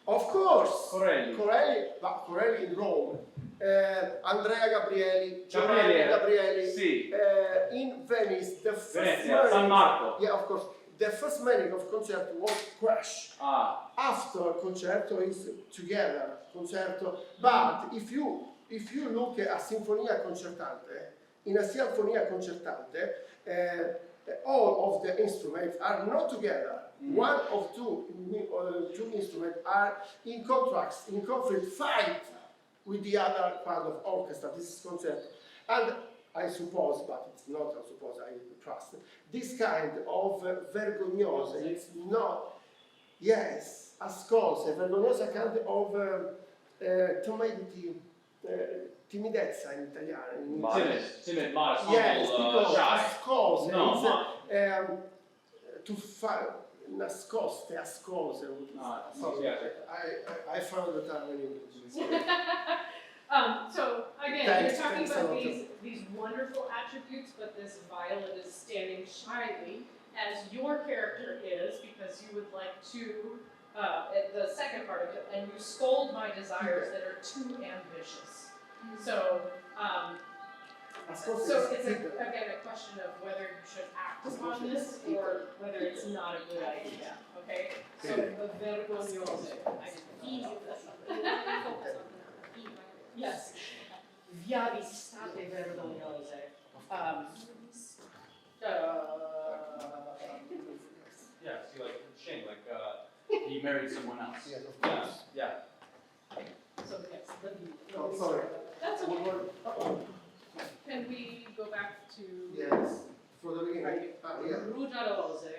Of course, Corelli in Rome. Andrea Gabrieli, Giovanni Gabrieli, Sì. In Venice, the first Venezia, San Marco. Yeah, of course. The first meaning of concerto was crash. After concerto is together, concerto. But if you look at a sinfonia concertante, in a sinfonia concertante, all of the instruments are not together. One of two instruments are in conflict, fight with the other part of orchestra. This is concerto. And I suppose, but it's not I suppose, I trust, this kind of vergognoso, it's not, yes, ascose, vergognosa kind of timidezza in italiano. Timid, modest, humble, yes, because shy. ascose, No, to fare, nascoste, ascose. I found the term in English. So again, you're talking about these wonderful attributes, but this violet is standing shyly, as your character is, because you would like to, the second part of it, and you scold my desires that are too ambitious. So, it's again a question of whether you should act upon this or whether it's not a good idea. Okay? So vergognoso. Yes. Via vi state vergognose. Yeah, see, like shame, like he married someone else. Yes, of course. Yeah. So yes, Oh, sorry. That's okay. Can we go back to Yes, for the beginning. Right. Yeah. Rugiadose?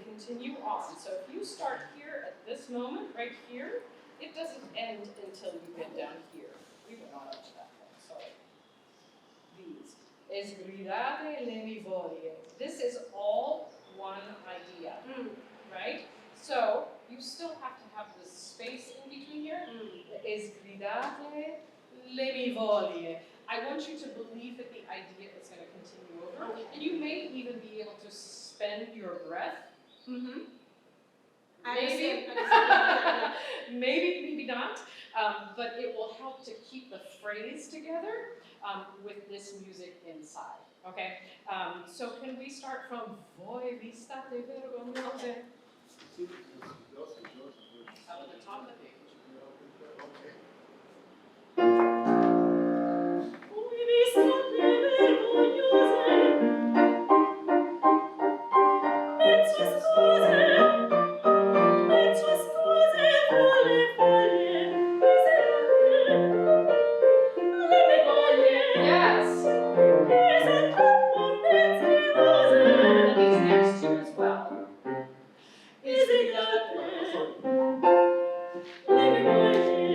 Continue on. So if you start here at this moment, right here, it doesn't end until you get down here. We went on up to that point, sorry. These. Esgridate le mie voglie. This is all one idea, right? So you still have to have this space in between here. Esgridate mi voglie. I want you to believe that the idea is going to continue over, and you may even be able to suspend your breath. Mm-hmm. Maybe, maybe not, but it will help to keep the phrase together with this music inside. Okay, so can we start from voi vi state vergognose? Out of the top of the page. Voi vi state vergognose, mezzo scuse, mezzo scuse, folle, folle, le mie voglie. Yes. And these next two as well.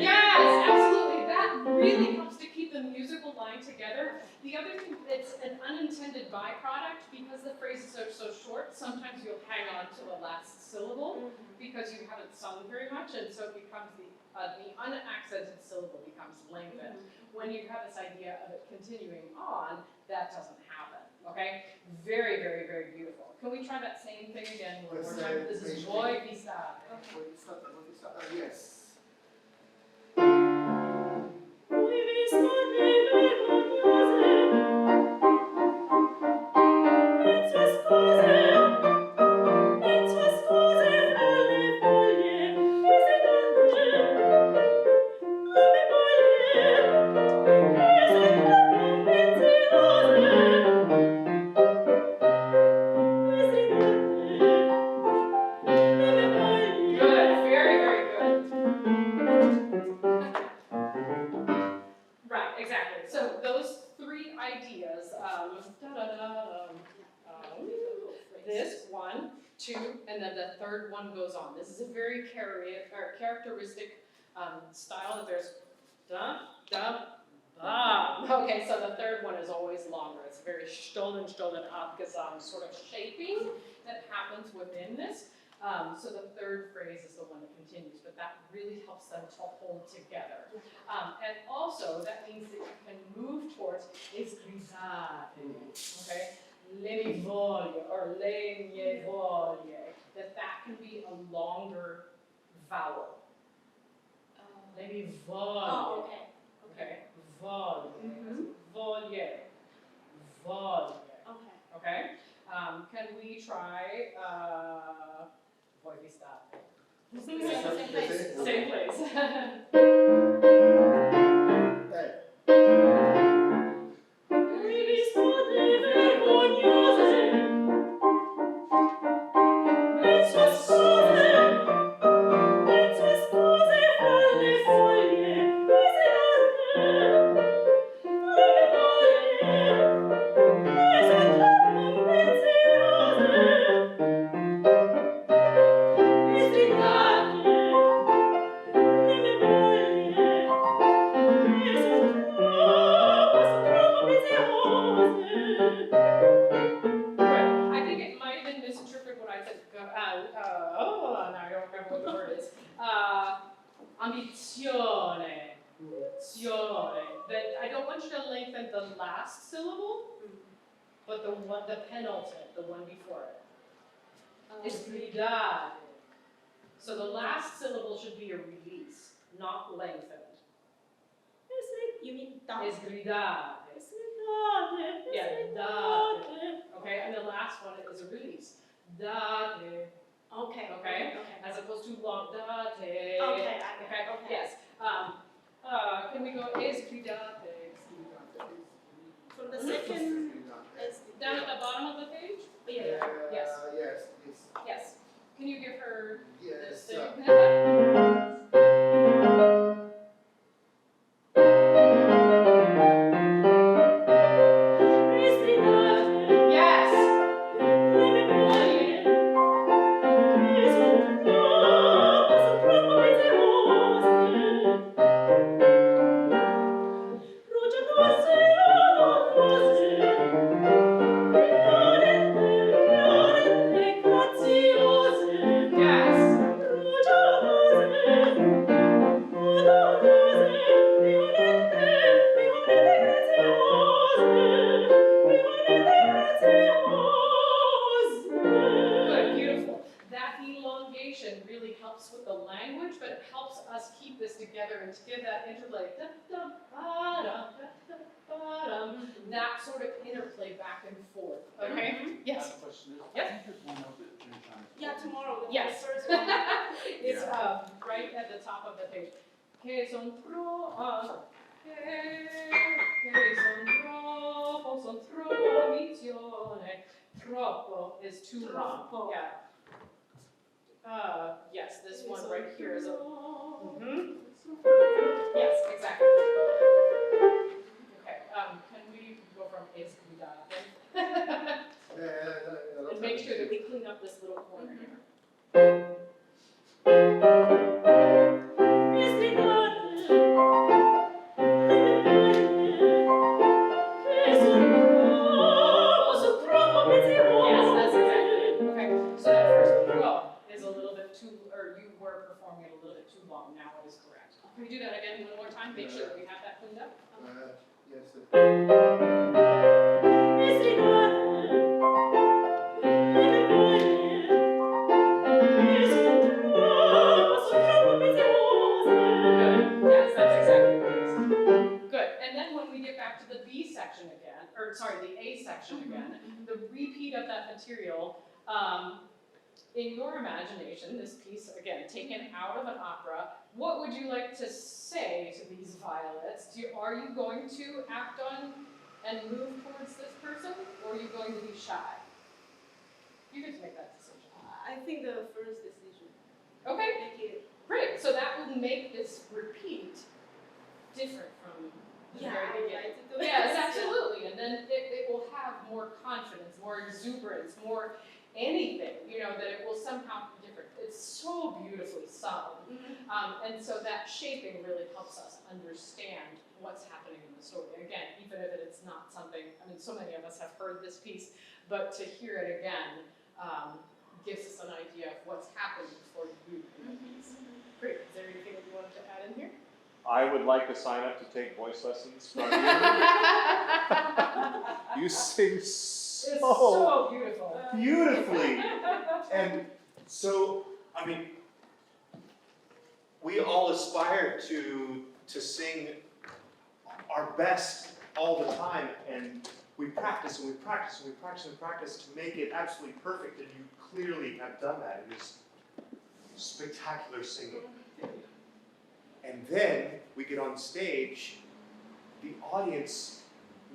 Yes, absolutely. That really helps to keep the musical line together. The other thing, it's an unintended byproduct because the phrases are so short. Sometimes you'll hang on to the last syllable because you haven't sung very much, and so it becomes the unaccented syllable becomes lengthened. When you have this idea of it continuing on, that doesn't happen. Okay? Very, very, very beautiful. Can we try that same thing again one more time? This is voi vi state. Yes. Voi vi state vergognose, mezzo scuse, folle, foglie, visitante, la mia moglie, che sei troppo pensiose, Good, very, very good. Right, exactly. So those three ideas, this, 1, 2, and then the third one goes on. This is a very characteristic style that there's da, da, ba. Okay, so the third one is always longer. It's very stollen, abgesang sort of shaping that happens within this. So the third phrase is the one that continues, but that really helps them to hold together. And also, that means that you can move towards esgrisate, okay? Le mi voglie, or le mie voglie, that can be a longer vowel. Le mi voglie. Oh, okay. Okay, voglie, voglie, voglie. Okay. Okay, can we try, voi vi state? Same place. Same place. Voi vi state vergognose, mezzo scuse, folle, foglie, visitante, la mia voglie, che sei troppo pensiose, visitante, le mie voglie, che sei troppo pensiose. I think it might have been misinterpreted when I said, now I don't remember what the word is. Ambizione. That I don't want you to lengthen the last syllable, but the penultimate, the one before it. Is gridare. So the last syllable should be a release, not lengthened. You mean da? Is gridare. Yeah, date. Okay, and the last one is a release. Date. Okay. Okay? As opposed to long date. Okay. Okay. Yes. Can we go es gridate? From the second is Down at the bottom of the page? Yes. Yes. Yes. Yes. Can you give her this Yes. thing? Yes. that sort of interplay back and forth, okay? Yes? Yes? Yeah, tomorrow. The Yes. first one. It's right at the top of the page. Che son troppo, son troppo missione. Troppo is too long. Troppo. Yeah. Yes, this one right here is a. Yes, exactly. Okay. Can we go from escudate? And make sure that we clean up this little corner here. Yes, that's exactly. Okay, so that first pro is a little bit too, or you were performing it a little bit too long. Now it is correct. Can we do that again one more time? Make sure that we have that cleaned up. Yes. Yes, that's exactly what it is. Good. And then when we get back to the B section again, or sorry, the A section again, the repeat of that material, in your imagination, this piece, again, taken out of an opera, what would you like to say to these violets? Are you going to act on and move towards this person, or are you going to be shy? You get to make that decision. I think the first decision. Okay. Make it. Great, so that will make this repeat different from the very beginning. Yes, absolutely, and then it will have more confidence, more exuberance, more anything, that it will somehow be different. It's so beautifully sung, and so that shaping really helps us understand what's happening in the story. Again, even if it's not something, so many of us have heard this piece, but to hear it again gives us an idea of what's happening for you in the piece. Great. Is there anything that you wanted to add in here? I would like to sign up to take voice lessons from you. You sing so beautiful. Beautifully. And so, we all aspire to sing our best all the time, and we practice and we practice and we practice and practice to make it absolutely perfect, and you clearly have done that. It is spectacular singing. And then we get on stage, the audience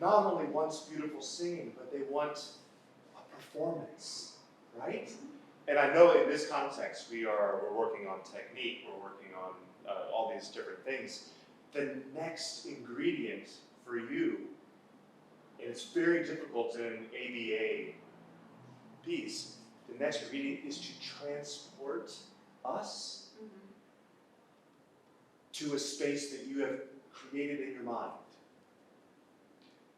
not only wants beautiful singing, but they want a performance, right? And I know in this context, we're working on technique, we're working on all these different things. The next ingredient for you, and it's very difficult in an ABA piece, the next ingredient is to transport us to a space that you have created in your mind.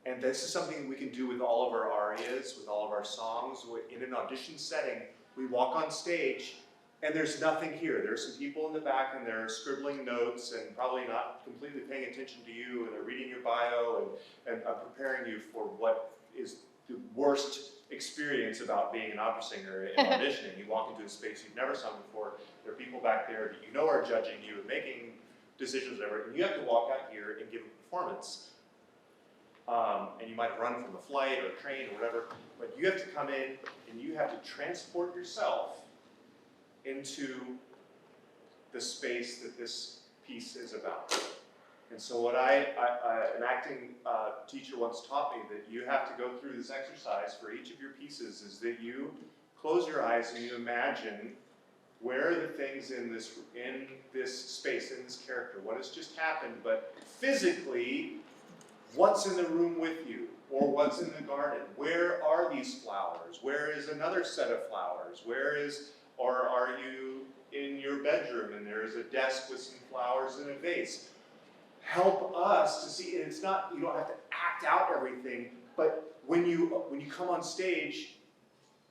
And this is something we can do with all of our arias, with all of our songs. In an audition setting, we walk on stage, and there's nothing here. There's some people in the back, and they're scribbling notes and probably not completely paying attention to you, and they're reading your bio and preparing you for what is the worst experience about being an opera singer and auditioning. You walk into a space you've never sung before. There are people back there that you know are judging you and making decisions, whatever, and you have to walk out here and give a performance. And you might run from a flight or a train or whatever, but you have to come in and you have to transport yourself into the space that this piece is about. And so what an acting teacher once taught me, that you have to go through this exercise for each of your pieces, is that you close your eyes and you imagine where are the things in this space, in this character, what has just happened, but physically, what's in the room with you, or what's in the garden? Where are these flowers? Where is another set of flowers? Or are you in your bedroom and there's a desk with some flowers in a vase? Help us to see, and it's not, you don't have to act out everything, but when you come on stage,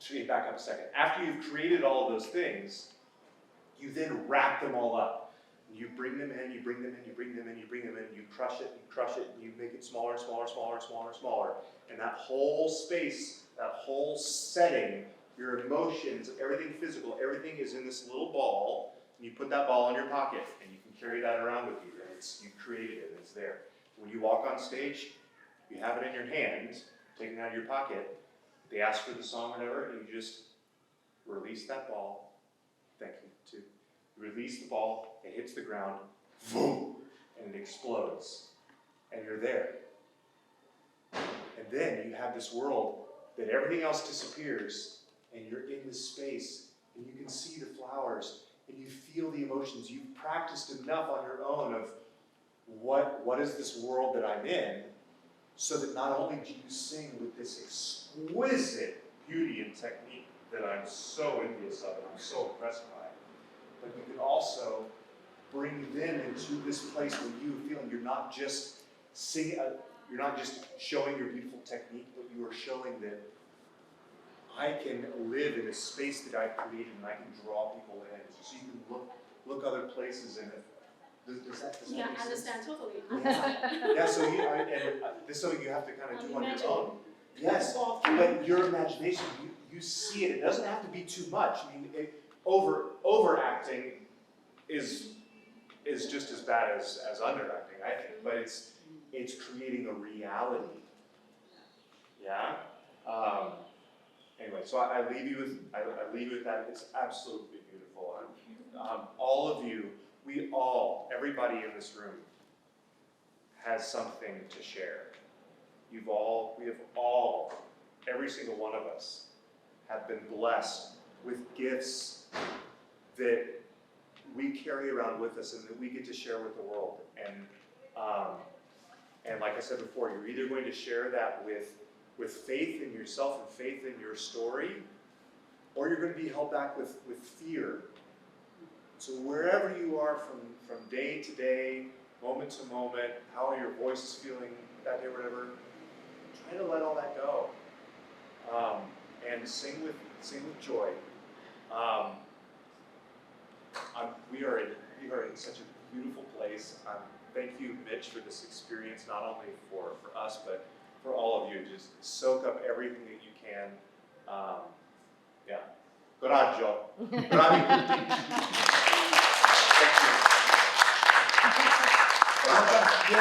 to back up a second, after you've created all of those things, you then wrap them all up. You bring them in, you bring them in, you bring them in, you bring them in, you crush it, and you make it smaller, smaller, smaller, smaller, smaller. And that whole space, that whole setting, your emotions, everything physical, everything is in this little ball, and you put that ball in your pocket, and you can carry that around with you, and you created it, and it's there. When you walk on stage, You have it in your hand, taken out of your pocket. They ask for the song or whatever, and you just release that ball. Thank you, too. You release the ball, it hits the ground, boom, and it explodes. And you're there. And then you have this world that everything else disappears, and you're in this space, and you can see the flowers, and you feel the emotions. You've practiced enough on your own of what is this world that I'm in, so that not only do you sing with this exquisite beauty and technique that I'm so envious of and I'm so impressed by, but you can also bring them into this place where you feel you're not just singing, you're not just showing your beautiful technique, but you are showing that I can live in a space that I've created and I can draw people in. So you can look other places in it. Does that Yeah, make I sense? understand totally. Yeah, so this is something you have to kind of do on your own. Yes, but your imagination, you see it. It doesn't have to be too much. I mean, overacting is just as bad as underacting, I think. But it's creating a reality. Yeah. Anyway, so I leave you with that. It's absolutely beautiful. All of you. Everybody in this room has something to share. We have all, every single one of us have been blessed with gifts that we carry around with us and that we get to share with the world. And like I said before, you're either going to share that with faith in yourself and faith in your story, or you're going to be held back with fear. So wherever you are from day to day, moment to moment, how your voice is feeling that day or whatever, try to let all that go. And sing with joy. We are in such a beautiful place. Thank you, Mitch, for this experience, not only for us, but for all of you. Just soak up everything that you can. Yeah. Coraggio. Bravi tutti.